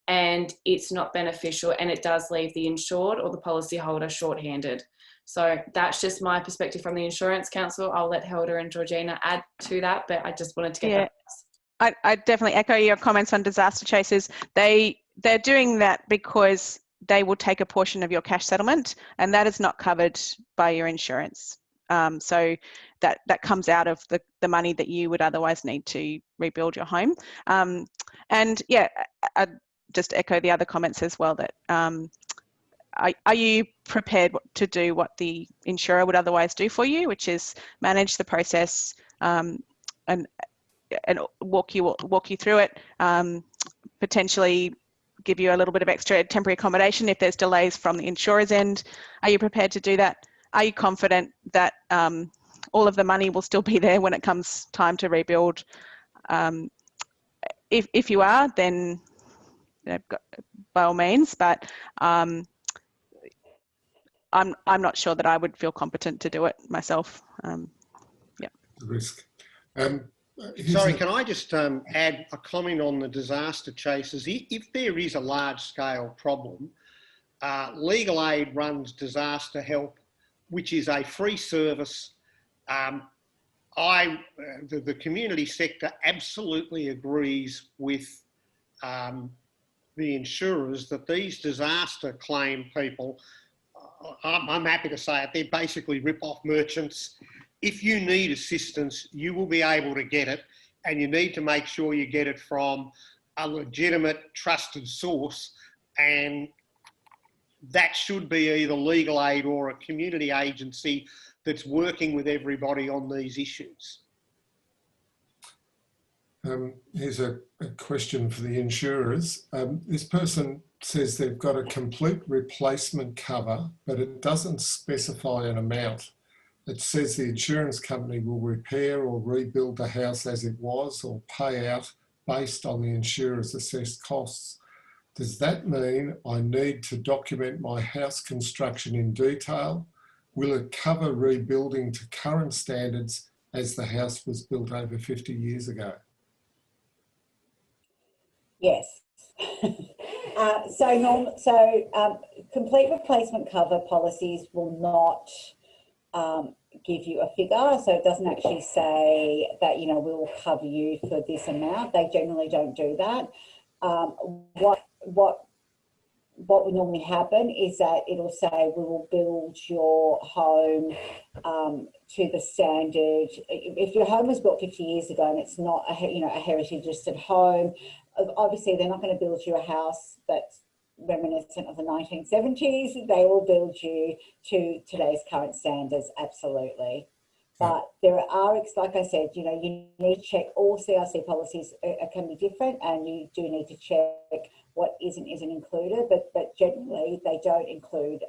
and it's not beneficial, and it does leave the insured or the policyholder shorthanded. So that's just my perspective from the Insurance Council. I'll let Helder and Georgina add to that, but I just wanted to get that. I definitely echo your comments on disaster chasers. They're doing that because they will take a portion of your cash settlement, and that is not covered by your insurance. So that comes out of the money that you would otherwise need to rebuild your home. And yeah, I just echo the other comments as well, that are you prepared to do what the insurer would otherwise do for you, which is manage the process and walk you through it, potentially give you a little bit of extra temporary accommodation if there's delays from the insurer's end. Are you prepared to do that? Are you confident that all of the money will still be there when it comes time to rebuild? If you are, then by all means, but I'm not sure that I would feel competent to do it myself. Yeah. The risk. Sorry, can I just add a comment on the disaster chasers? If there is a large-scale problem, Legal Aid runs disaster help, which is a free service. The community sector absolutely agrees with the insurers that these disaster claim people, I'm happy to say it, they're basically rip-off merchants. If you need assistance, you will be able to get it, and you need to make sure you get it from a legitimate, trusted source, and that should be either Legal Aid or a community agency that's working with everybody on these issues. Here's a question for the insurers. This person says they've got a complete replacement cover, but it doesn't specify an amount. It says the insurance company will repair or rebuild the house as it was, or pay out based on the insurer's assessed costs. Does that mean I need to document my house construction in detail? Will it cover rebuilding to current standards as the house was built over 50 years ago? Yes. Complete replacement cover policies will not give you a figure, so it doesn't actually say that, you know, we will cover you for this amount. They generally don't do that. What would normally happen is that it'll say we will build your home to the standard. If your home was built 50 years ago and it's not a heritage listed home, obviously they're not going to build you a house that's reminiscent of the 1970s. They will build you to today's current standards, absolutely. But there are, like I said, you know, you need to check all CRC policies can be different, and you do need to check what isn't included, but generally they don't include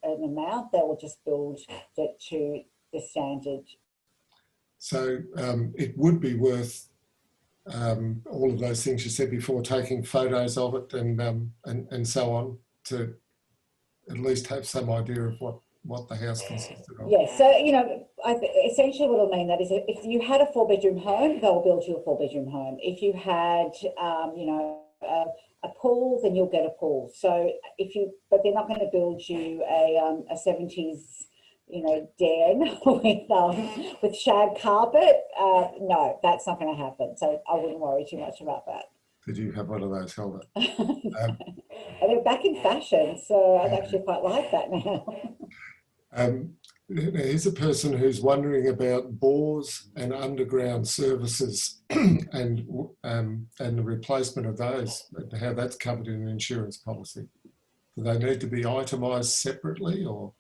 an amount. They will just build it to the standard. So it would be worth all of those things you said before, taking photos of it and so on, to at least have some idea of what the house consisted of. Yes, so, you know, essentially what it'll mean that is if you had a 4-bedroom home, they'll build you a 4-bedroom home. If you had, you know, a pool, then you'll get a pool. So but they're not going to build you a 70s, you know, den with shag carpet. No, that's not going to happen. So I wouldn't worry too much about that. Did you have one of those, Helder? And they're back in fashion, so I'd actually quite like that now. Here's a person who's wondering about bores and underground services and the replacement of those, and how that's covered in an insurance policy. Do they need to be itemised separately, or?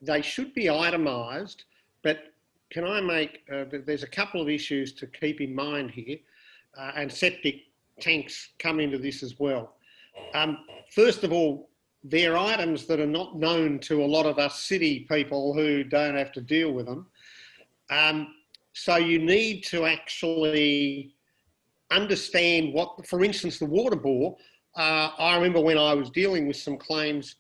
They should be itemised, but can I make, there's a couple of issues to keep in mind here, and septic tanks come into this as well. First of all, they're items that are not known to a lot of us city people who don't have to deal with them. So you need to actually understand what, for instance, the water bore. I remember when I was dealing with some claims,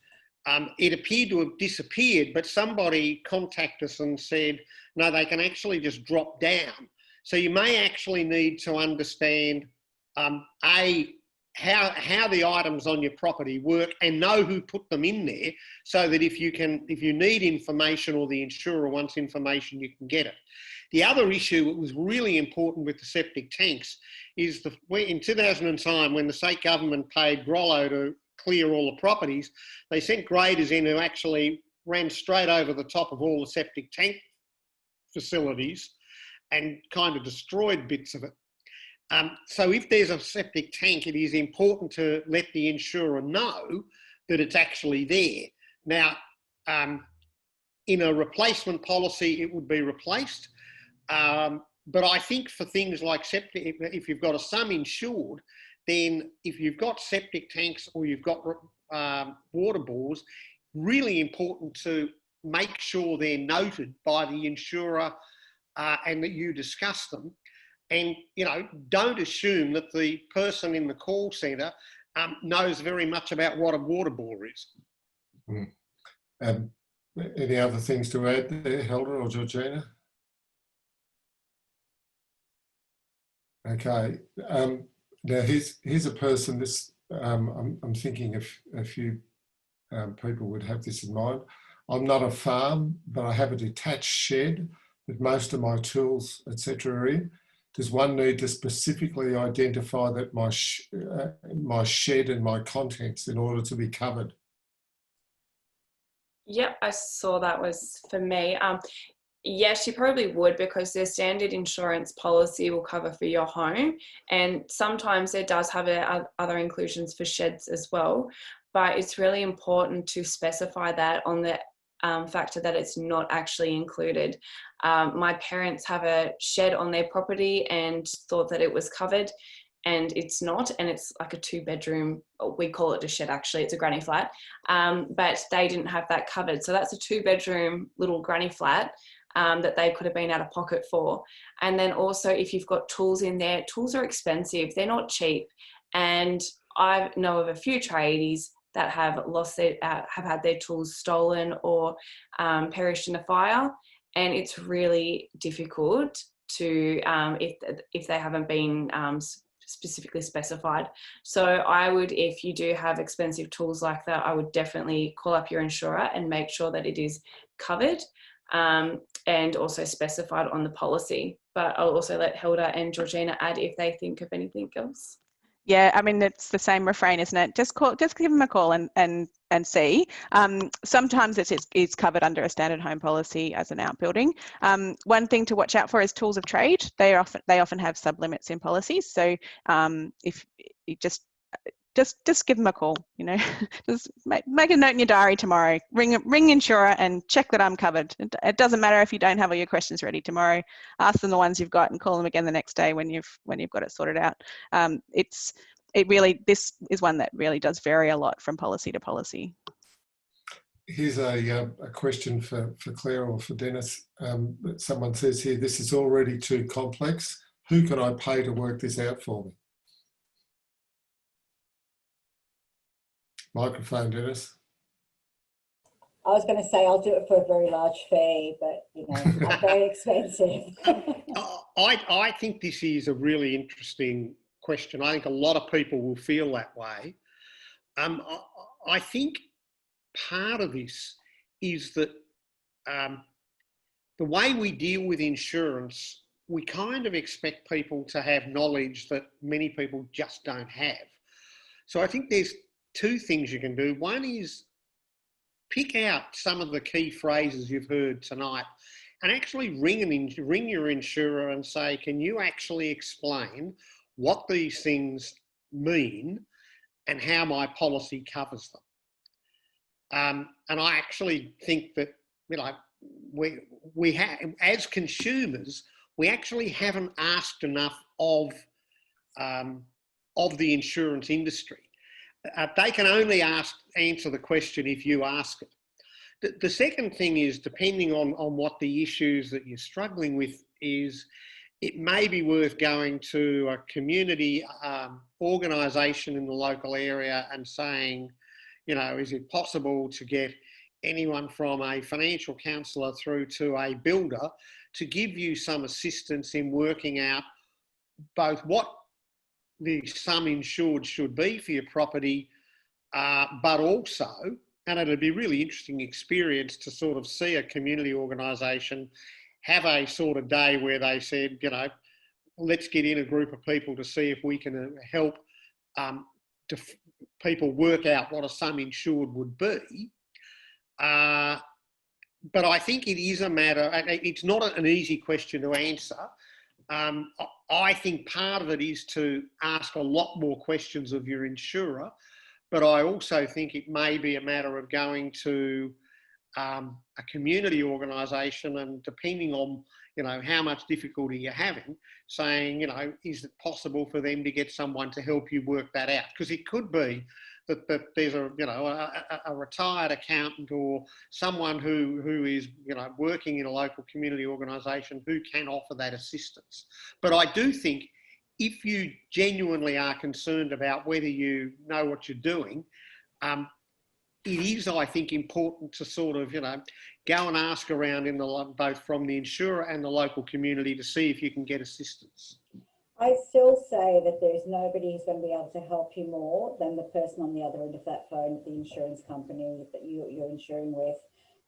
it appeared to have disappeared, but somebody contacted us and said, no, they can actually just drop down. So you may actually need to understand, how the items on your property work, and know who put them in there, so that if you need information, or the insurer wants information, you can get it. The other issue that was really important with the septic tanks is in 2009, when the state government paid Grollo to clear all the properties, they sent graders in who actually ran straight over the top of all the septic tank facilities and kind of destroyed bits of it. So if there's a septic tank, it is important to let the insurer know that it's actually there. Now, in a replacement policy, it would be replaced. But I think for things like septic, if you've got a sum insured, then if you've got septic tanks or you've got water bores, really important to make sure they're noted by the insurer and that you discuss them. And, you know, don't assume that the person in the call centre knows very much about what a water bore is. Any other things to add there, Helder or Georgina? Okay. Now here's a person. I'm thinking a few people would have this in mind. I'm not a farm, but I have a detached shed that most of my tools, etc., are in. Does one need to specifically identify that my shed and my contents in order to be covered? Yep, I saw that was for me. Yes, you probably would, because their standard insurance policy will cover for your home, and sometimes it does have other inclusions for sheds as well, but it's really important to specify that on the factor that it's not actually included. My parents have a shed on their property and thought that it was covered, and it's not, and it's like a 2-bedroom, we call it a shed actually, it's a granny flat, but they didn't have that covered. So that's a 2-bedroom little granny flat that they could have been out of pocket for. And then also, if you've got tools in there, tools are expensive, they're not cheap. And I know of a few tradies that have have had their tools stolen or perished in a fire, and it's really difficult to if they haven't been specifically specified. So I would, if you do have expensive tools like that, I would definitely call up your insurer and make sure that it is covered and also specified on the policy. But I'll also let Helder and Georgina add if they think of anything else. Yeah, I mean, it's the same refrain, isn't it? Just give them a call and see. Sometimes it's covered under a standard home policy as an outbuilding. One thing to watch out for is tools of trade. They often have sublimits in policies. So if you just give them a call, you know, just make a note in your diary tomorrow, ring insurer and check that I'm covered. It doesn't matter if you don't have all your questions ready tomorrow. Ask them the ones you've got and call them again the next day when you've got it sorted out. this is one that really does vary a lot from policy to policy. Here's a question for Claire or for Dennis. Someone says here, this is already too complex. Who can I pay to work this out for me? Microphone, Dennis. I was going to say I'll do it for a very large fee, but you know, I'm very expensive. I think this is a really interesting question. I think a lot of people will feel that way. I think part of this is that the way we deal with insurance, we kind of expect people to have knowledge that many people just don't have. So I think there's two things you can do. One is pick out some of the key phrases you've heard tonight and actually ring your insurer and say, can you actually explain what these things mean and how my policy covers them? And I actually think that, you know, we have, as consumers, we actually haven't asked enough of the insurance industry. They can only answer the question if you ask it. The second thing is, depending on what the issues that you're struggling with is, it may be worth going to a community organisation in the local area and saying, you know, is it possible to get anyone from a financial counsellor through to a builder to give you some assistance in working out both what the sum insured should be for your property, but also, and it'd be a really interesting experience to sort of see a community organisation have a sort of day where they said, you know, let's get in a group of people to see if we can help people work out what a sum insured would be. But I think it is a matter, it's not an easy question to answer. I think part of it is to ask a lot more questions of your insurer, but I also think it may be a matter of going to a community organisation and, depending on, you know, how much difficulty you're having, saying, you know, is it possible for them to get someone to help you work that out? Because it could be that there's a, you know, a retired accountant or someone who is, you know, working in a local community organisation who can offer that assistance. But I do think if you genuinely are concerned about whether you know what you're doing, it is, I think, important to sort of, you know, go and ask around in both from the insurer and the local community to see if you can get assistance. I still say that there's nobody who's going to be able to help you more than the person on the other end of that phone, the insurance company that you're insuring with.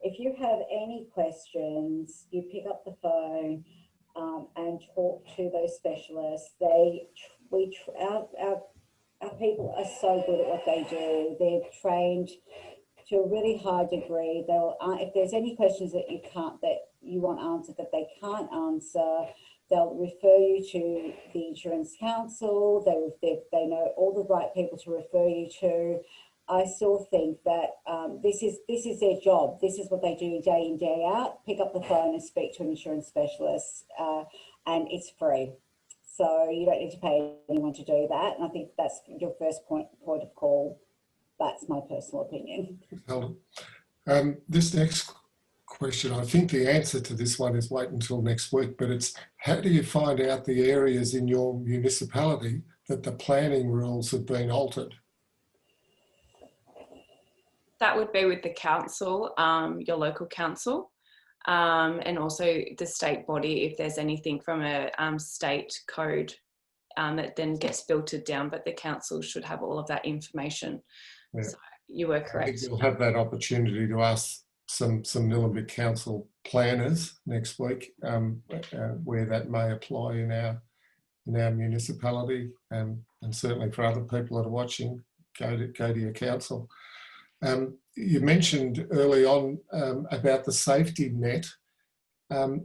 If you have any questions, you pick up the phone and talk to those specialists. Our people are so good at what they do. They're trained to a really high degree. They'll, if there's any questions that you want answered that they can't answer, they'll refer you to the Insurance Council. They know all the right people to refer you to. I still think that this is their job. This is what they do day in, day out. Pick up the phone and speak to an insurance specialist, and it's free. So you don't need to pay anyone to do that. And I think that's your first point of call. That's my personal opinion. This next question, I think the answer to this one is wait until next week, but it's how do you find out the areas in your municipality that the planning rules have been altered? That would be with the council, your local council, and also the state body if there's anything from a state code that then gets filtered down, but the council should have all of that information. Yeah. So you were correct. I think you'll have that opportunity to ask some Nillumbik Council planners next week where that may apply in our municipality, and certainly for other people that are watching, go to your council. You mentioned early on about the safety net.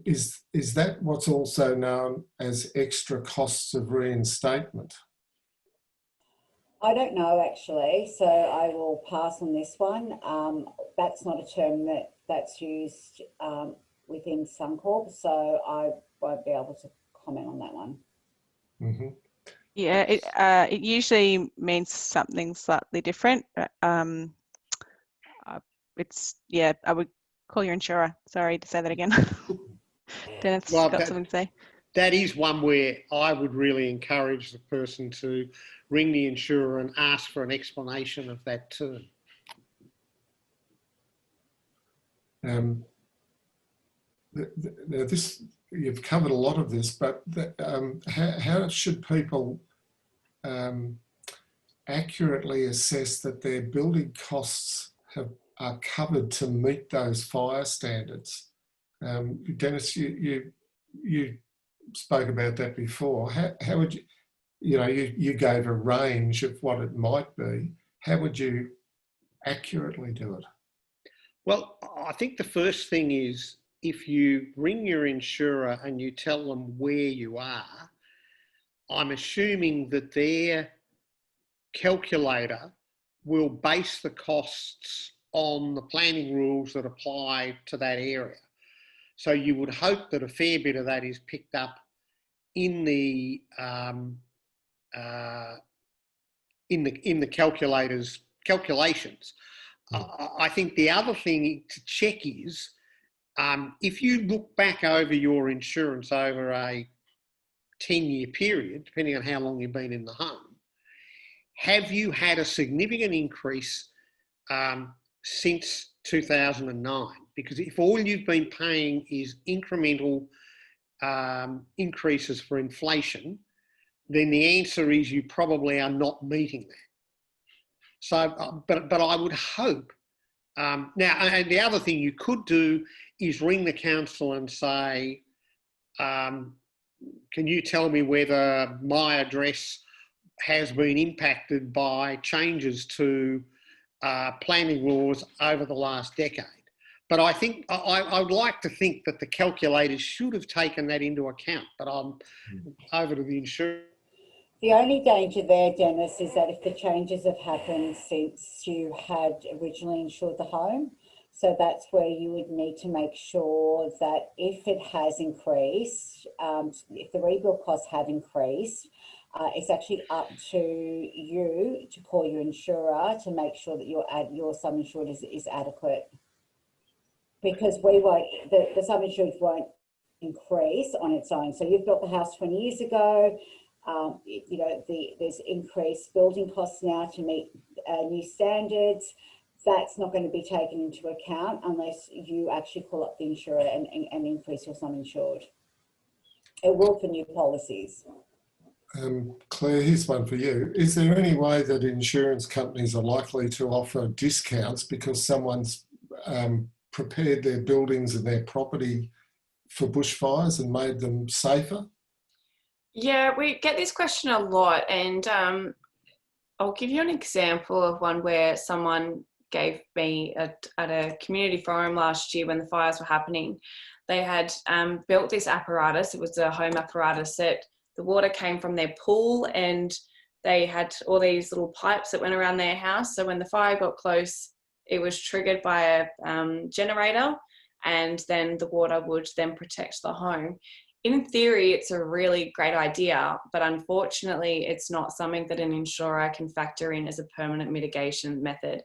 Is that what's also known as extra costs of reinstatement? I don't know, actually, so I will pass on this one. That's not a term that's used within Suncorp, so I won't be able to comment on that one. Mm-hmm. Yeah, it usually means something slightly different. It's, yeah, I would call your insurer. Sorry to say that again. Dennis Well, got something to say. that is one where I would really encourage the person to ring the insurer and ask for an explanation of that term. This, you've covered a lot of this, but how should people accurately assess that their building costs are covered to meet those fire standards? Dennis, you spoke about that before. How would you, you gave a range of what it might be. How would you accurately do it? Well, I think the first thing is, if you ring your insurer and you tell them where you are, I'm assuming that their calculator will base the costs on the planning rules that apply to that area. So you would hope that a fair bit of that is picked up in the calculator's calculations. I think the other thing to check is, if you look back over your insurance over a 10-year period, depending on how long you've been in the home, have you had a significant increase since 2009? Because if all you've been paying is incremental increases for inflation, then the answer is you probably are not meeting that. So, but I would hope, now, and the other thing you could do is ring the council and say, can you tell me whether my address has been impacted by changes to planning laws over the last decade? But I think, I would like to think that the calculators should have taken that into account, but I'm over to the insurer. The only danger there, Dennis, is that if the changes have happened since you had originally insured the home, so that's where you would need to make sure that if it has increased, if the rebuild costs have increased, it's actually up to you to call your insurer to make sure that your sum insured is adequate. Because we won't, the sum insured won't increase on its own. So you've built the house 20 years ago, there's increased building costs now to meet new standards. That's not going to be taken into account unless you actually call up the insurer and increase your sum insured. It will for new policies. Claire, here's one for you. Is there any way that insurance companies are likely to offer discounts because someone's prepared their buildings and their property for bushfires and made them safer? Yeah, we get this question a lot, and I'll give you an example of one where someone gave me at a community forum last year when the fires were happening. They had built this apparatus. It was a home apparatus that the water came from their pool, and they had all these little pipes that went around their house. So when the fire got close, it was triggered by a generator, and then the water would then protect the home. In theory, it's a really great idea, but unfortunately, it's not something that an insurer can factor in as a permanent mitigation method.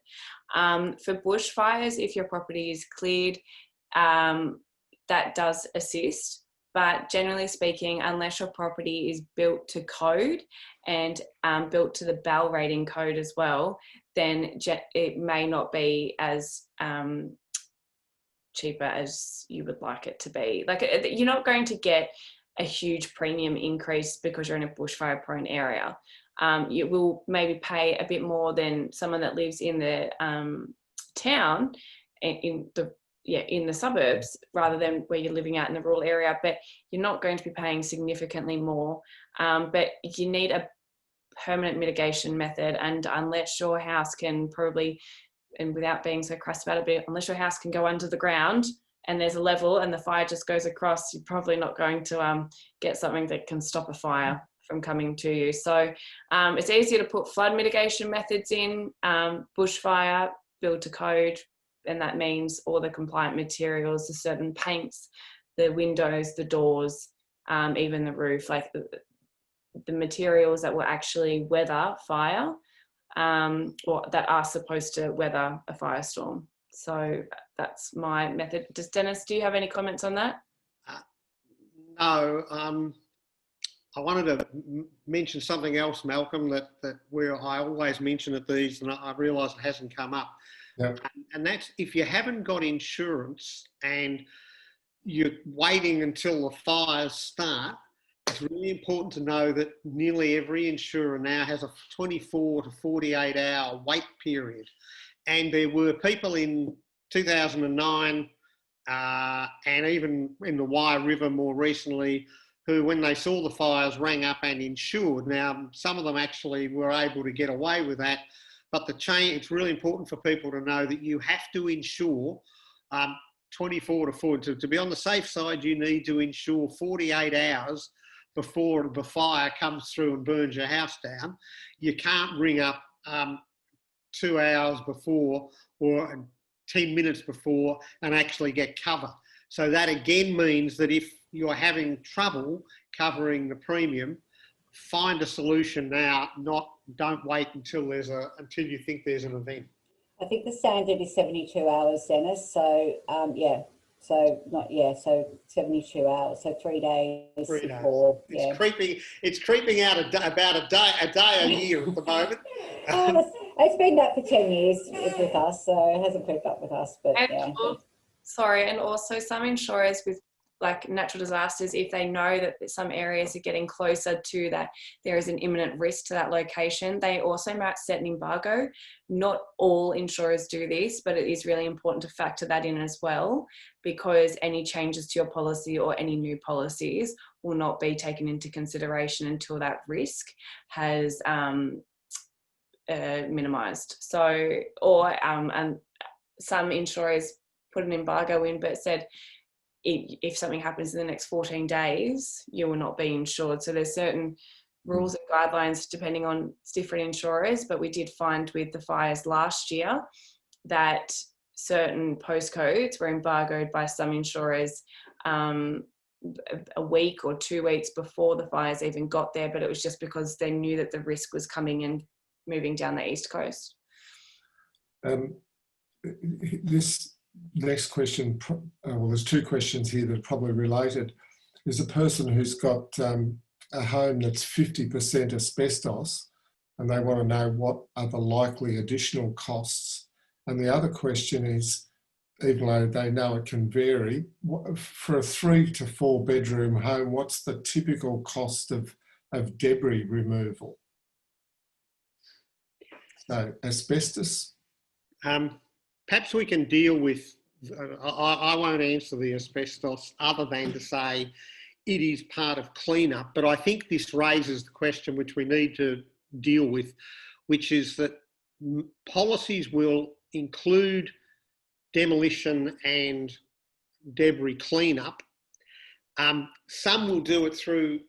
For bushfires, if your property is cleared, that does assist. But generally speaking, unless your property is built to code and built to the BAL rating code as well, then it may not be as cheaper as you would like it to be. Like, you're not going to get a huge premium increase because you're in a bushfire prone area. You will maybe pay a bit more than someone that lives in the town, in the suburbs, rather than where you're living out in the rural area, but you're not going to be paying significantly more. But you need a permanent mitigation method, and unless your house can probably, and without being so crass about it, unless your house can go under the ground and there's a level and the fire just goes across, you're probably not going to get something that can stop a fire from coming to you. So it's easier to put flood mitigation methods in, bushfire, build to code, and that means all the compliant materials, the certain paints, the windows, the doors, even the roof. Like, the materials that will actually weather fire, or that are supposed to weather a firestorm. So that's my method. Dennis, do you have any comments on that? No. I wanted to mention something else, Malcolm, that where I always mention at these, and I realise it hasn't come up. Yep. And that's if you haven't got insurance and you're waiting until the fires start, it's really important to know that nearly every insurer now has a 24 to 48 hour wait period. And there were people in 2009 and even in the Wye River more recently who, when they saw the fires, rang up and insured. Now, some of them actually were able to get away with that, but it's really important for people to know that you have to insure 24 to 40. To be on the safe side, you need to insure 48 hours before the fire comes through and burns your house down. You can't ring up 2 hours before or 10 minutes before and actually get cover. So that again means that if you're having trouble covering the premium, find a solution now, don't wait until you think there's an event. I think the standard is 72 hours, Dennis. So so 72 hours, so 3 days. 3 days. Before, It's creeping out about a day a year at the moment. It's been that for 10 years with us, so it hasn't crept up with us, but and and also some insurers with like natural disasters, if they know that some areas are getting closer to that, there is an imminent risk to that location, they also might set an embargo. Not all insurers do this, but it is really important to factor that in as well, because any changes to your policy or any new policies will not be taken into consideration until that risk has minimised. So, and some insurers put an embargo in, but said, if something happens in the next 14 days, you will not be insured. So there's certain rules and guidelines depending on different insurers, but we did find with the fires last year that certain postcodes were embargoed by some insurers a week or 2 weeks before the fires even got there, but it was just because they knew that the risk was coming and moving down the east coast. This next question, well, there's two questions here that are probably related. There's a person who's got a home that's 50% asbestos, and they want to know what are the likely additional costs. And the other question is, even though they know it can vary, for a 3 to 4 bedroom home, what's the typical cost of debris removal? So asbestos? Perhaps we can deal with, I won't answer the asbestos other than to say it is part of cleanup, but I think this raises the question which we need to deal with, which is that policies will include demolition and debris cleanup. Some will do it through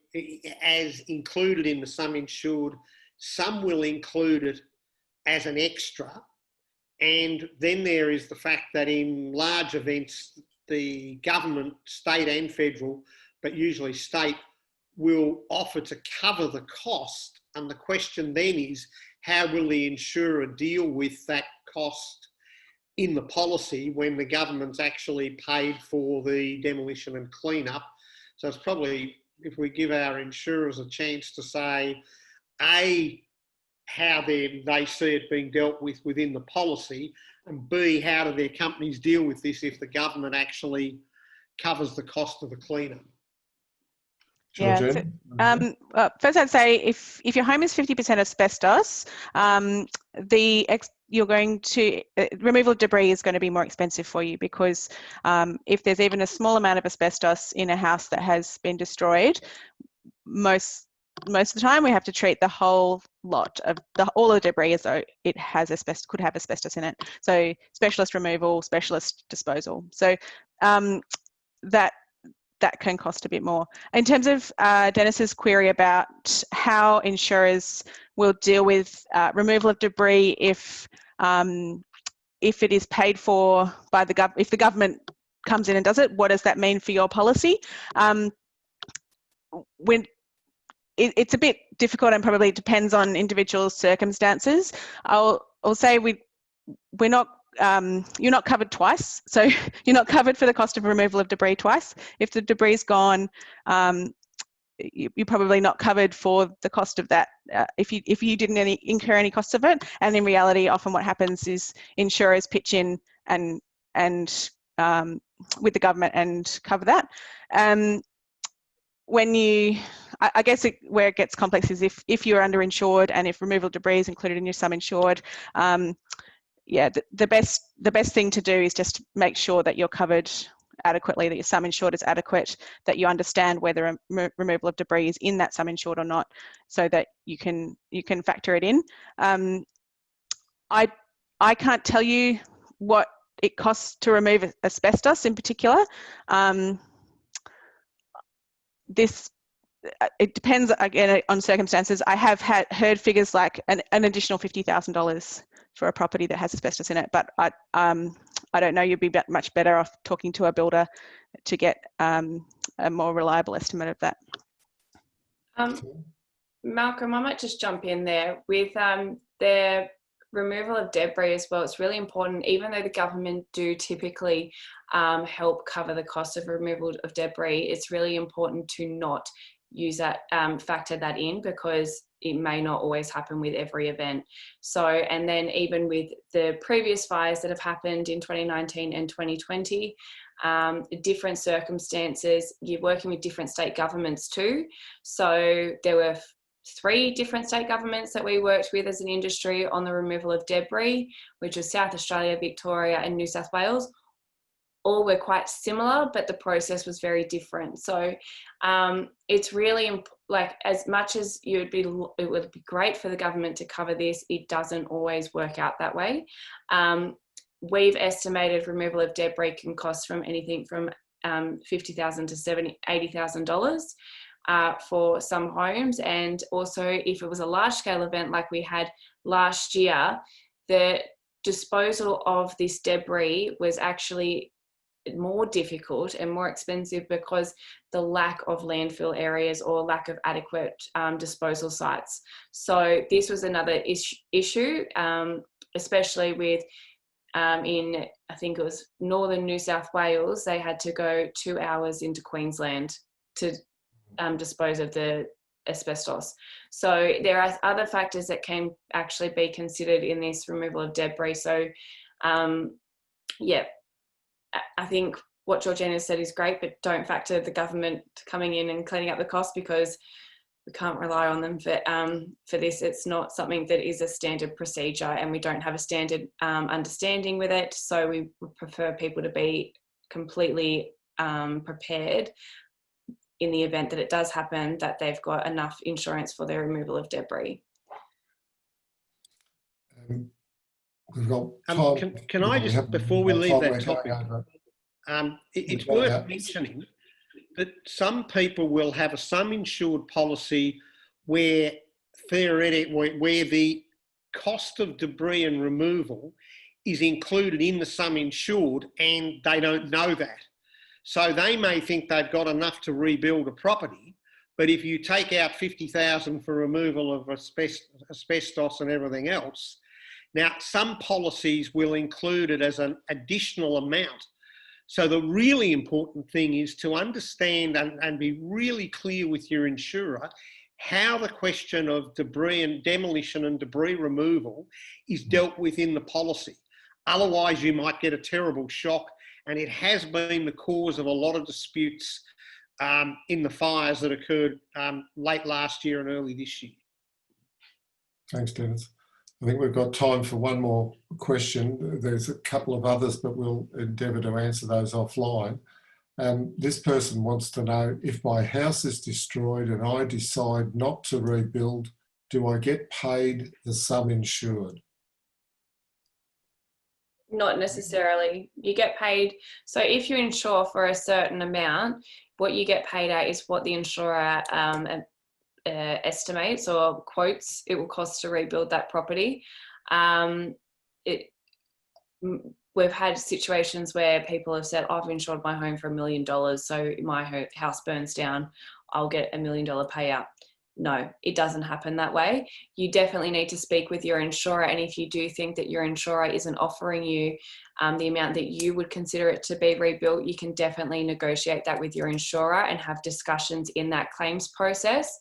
as included in the sum insured, some will include it as an extra. And then there is the fact that in large events, the government, state and federal, but usually state, will offer to cover the cost. And the question then is, how will the insurer deal with that cost in the policy when the government's actually paid for the demolition and cleanup? So it's probably, if we give our insurers a chance to say, A, how they see it being dealt with within the policy, and B, how do their companies deal with this if the government actually covers the cost of the cleanup? Yeah. So, first, I'd say if your home is 50% asbestos, you're going to removal of debris is going to be more expensive for you, because if there's even a small amount of asbestos in a house that has been destroyed, most of the time we have to treat the whole lot of all the debris as though it has could have asbestos in it. So specialist removal, specialist disposal. So that can cost a bit more. In terms of Dennis's query about how insurers will deal with removal of debris if it is paid for by the government, if the government comes in and does it, what does that mean for your policy? it's a bit difficult and probably depends on individual circumstances. I'll say we're not, you're not covered twice. So you're not covered for the cost of removal of debris twice. If the debris is gone, you're probably not covered for the cost of that if you didn't incur any costs of it. And in reality, often what happens is insurers pitch in and with the government and cover that. When you, I guess where it gets complex is if you're underinsured and if removal debris is included in your sum insured. Yeah, the best thing to do is just make sure that you're covered adequately, that your sum insured is adequate, that you understand whether removal of debris is in that sum insured or not, so that you can factor it in. I can't tell you what it costs to remove asbestos in particular. It depends again on circumstances. I have heard figures like an additional $50,000 for a property that has asbestos in it, but I don't know. You'd be much better off talking to a builder to get a more reliable estimate of that. Malcolm, I might just jump in there with the removal of debris as well. It's really important, even though the government do typically help cover the cost of removal of debris, it's really important to not use that, factor that in, because it may not always happen with every event. So, and then even with the previous fires that have happened in 2019 and 2020, different circumstances, you're working with different state governments too. So there were 3 different state governments that we worked with as an industry on the removal of debris, which was South Australia, Victoria and New South Wales. All were quite similar, but the process was very different. So it's really like, as much as it would be great for the government to cover this, it doesn't always work out that way. We've estimated removal of debris can cost from anything from $50,000 to $80,000 for some homes. And also, if it was a large scale event like we had last year, the disposal of this debris was actually more difficult and more expensive because the lack of landfill areas or lack of adequate disposal sites. So this was another issue, especially with in, I think it was northern New South Wales, they had to go 2 hours into Queensland to dispose of the asbestos. So there are other factors that can actually be considered in this removal of debris. So yeah, I think what Georgina said is great, but don't factor the government coming in and cleaning up the cost, because we can't rely on them for this. It's not something that is a standard procedure, and we don't have a standard understanding with it. So we would prefer people to be completely prepared in the event that it does happen, that they've got enough insurance for their removal of debris. We've got time. Can I just, before we leave that topic, it's worth mentioning that some people will have a sum insured policy where theoretically, where the cost of debris and removal is included in the sum insured, and they don't know that. So they may think they've got enough to rebuild a property, but if you take out $50,000 for removal of asbestos and everything else, now some policies will include it as an additional amount. So the really important thing is to understand and be really clear with your insurer how the question of debris and demolition and debris removal is dealt with in the policy. Otherwise, you might get a terrible shock, and it has been the cause of a lot of disputes in the fires that occurred late last year and early this year. Thanks, Dennis. I think we've got time for one more question. There's a couple of others, but we'll endeavour to answer those offline. This person wants to know, if my house is destroyed and I decide not to rebuild, do I get paid the sum insured? Not necessarily. You get paid. So if you insure for a certain amount, what you get paid at is what the insurer estimates or quotes it will cost to rebuild that property. We've had situations where people have said, I've insured my home for $1 million, so my house burns down, I'll get $1 million payout. no, it doesn't happen that way. You definitely need to speak with your insurer, and if you do think that your insurer isn't offering you the amount that you would consider it to be rebuilt, you can definitely negotiate that with your insurer and have discussions in that claims process.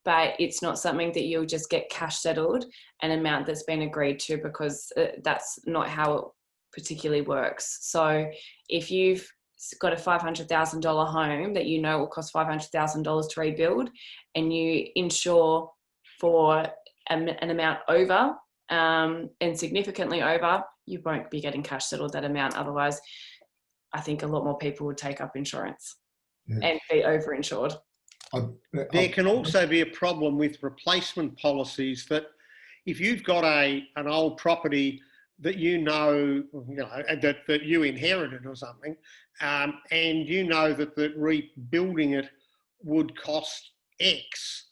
But it's not something that you'll just get cash settled an amount that's been agreed to, because that's not how it particularly works. So if you've got a $500,000 home that you know will cost $500,000 to rebuild, and you insure for an amount over and significantly over, you won't be getting cash settled that amount. Otherwise, I think a lot more people would take up insurance and be overinsured. There can also be a problem with replacement policies, that if you've got an old property that you know that you inherited or something, and you know that rebuilding it would cost X,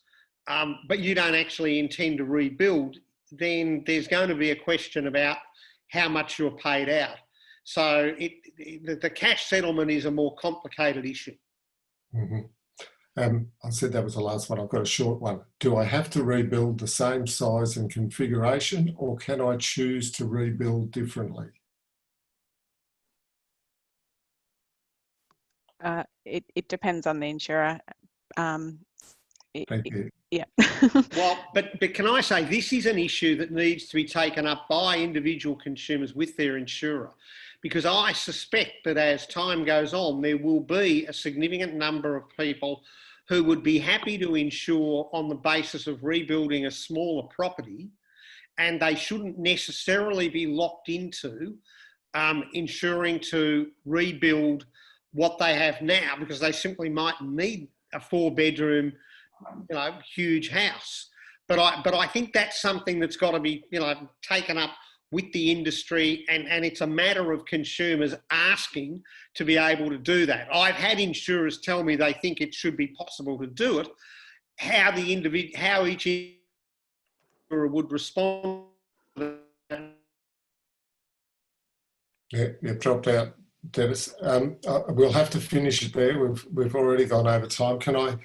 but you don't actually intend to rebuild, then there's going to be a question about how much you're paid out. So the cash settlement is a more complicated issue. Mm-hmm. I said that was the last one. I've got a short one. Do I have to rebuild the same size and configuration, or can I choose to rebuild differently? It depends on the insurer. Thank you. Yeah. Well, but can I say, this is an issue that needs to be taken up by individual consumers with their insurer, because I suspect that as time goes on, there will be a significant number of people who would be happy to insure on the basis of rebuilding a smaller property, and they shouldn't necessarily be locked into insuring to rebuild what they have now, because they simply might need a 4-bedroom, huge house. But I think that's something that's got to be, taken up with the industry, and it's a matter of consumers asking to be able to do that. I've had insurers tell me they think it should be possible to do it. How each insurer would respond to that. Yeah, you've dropped out, Dennis. We'll have to finish it there. We've already gone over time. Can I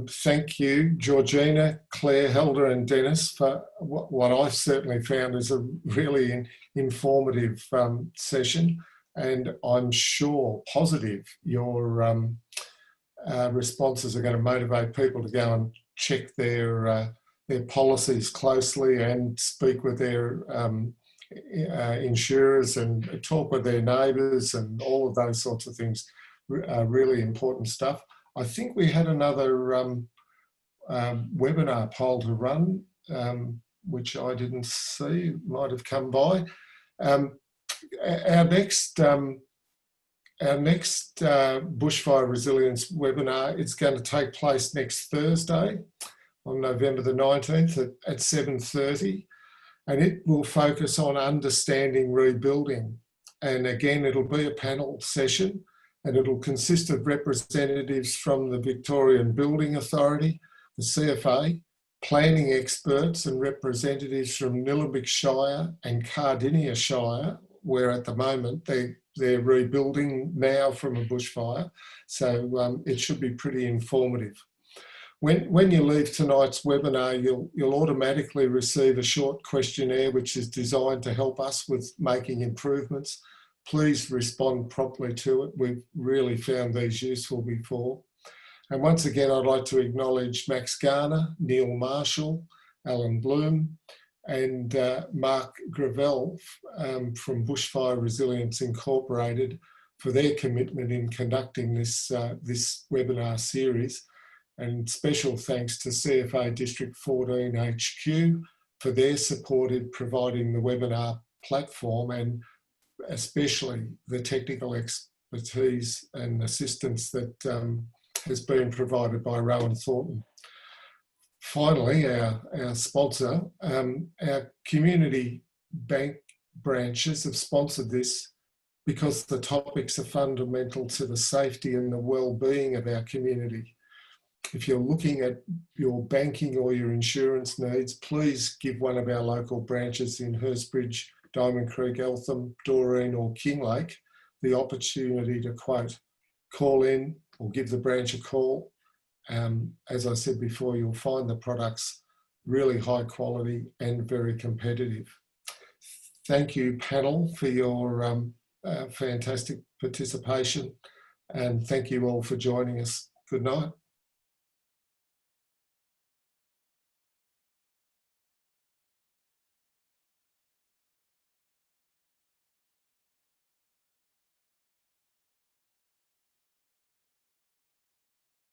thank you, Georgina, Claire, Helder and Dennis, for what I've certainly found is a really informative session, and I'm positive your responses are going to motivate people to go and check their policies closely and speak with their insurers and talk with their neighbours and all of those sorts of things. Really important stuff. I think we had another webinar poll to run, which I didn't see, might have come by. Our next Bushfire Resilience webinar is going to take place next Thursday on November the 19th at 7:30, and it will focus on understanding rebuilding. And again, it'll be a panel session, and it'll consist of representatives from the Victorian Building Authority, the CFA, planning experts and representatives from Nillumbik Shire and Cardinia Shire, where at the moment they're rebuilding now from a bushfire. So it should be pretty informative. When you leave tonight's webinar, you'll automatically receive a short questionnaire which is designed to help us with making improvements. Please respond promptly to it. We've really found these useful before. And once again, I'd like to acknowledge Max Garner, Neil Marshall, Alan Bloom, and Mark Gravel from Bushfire Resilience Incorporated for their commitment in conducting this webinar series. And special thanks to CFA District 14 HQ for their support in providing the webinar platform, and especially the technical expertise and assistance that has been provided by Rowan Thornton. Finally, our sponsor, our community bank branches have sponsored this because the topics are fundamental to the safety and the well-being of our community. If you're looking at your banking or your insurance needs, please give one of our local branches in Hurstbridge, Diamond Creek, Eltham, Doreen or Kinglake the opportunity to quote. Call in or give the branch a call As I said before, you'll find the products really high quality and very competitive. Thank you, panel, for your fantastic participation, and thank you all for joining us. Good night.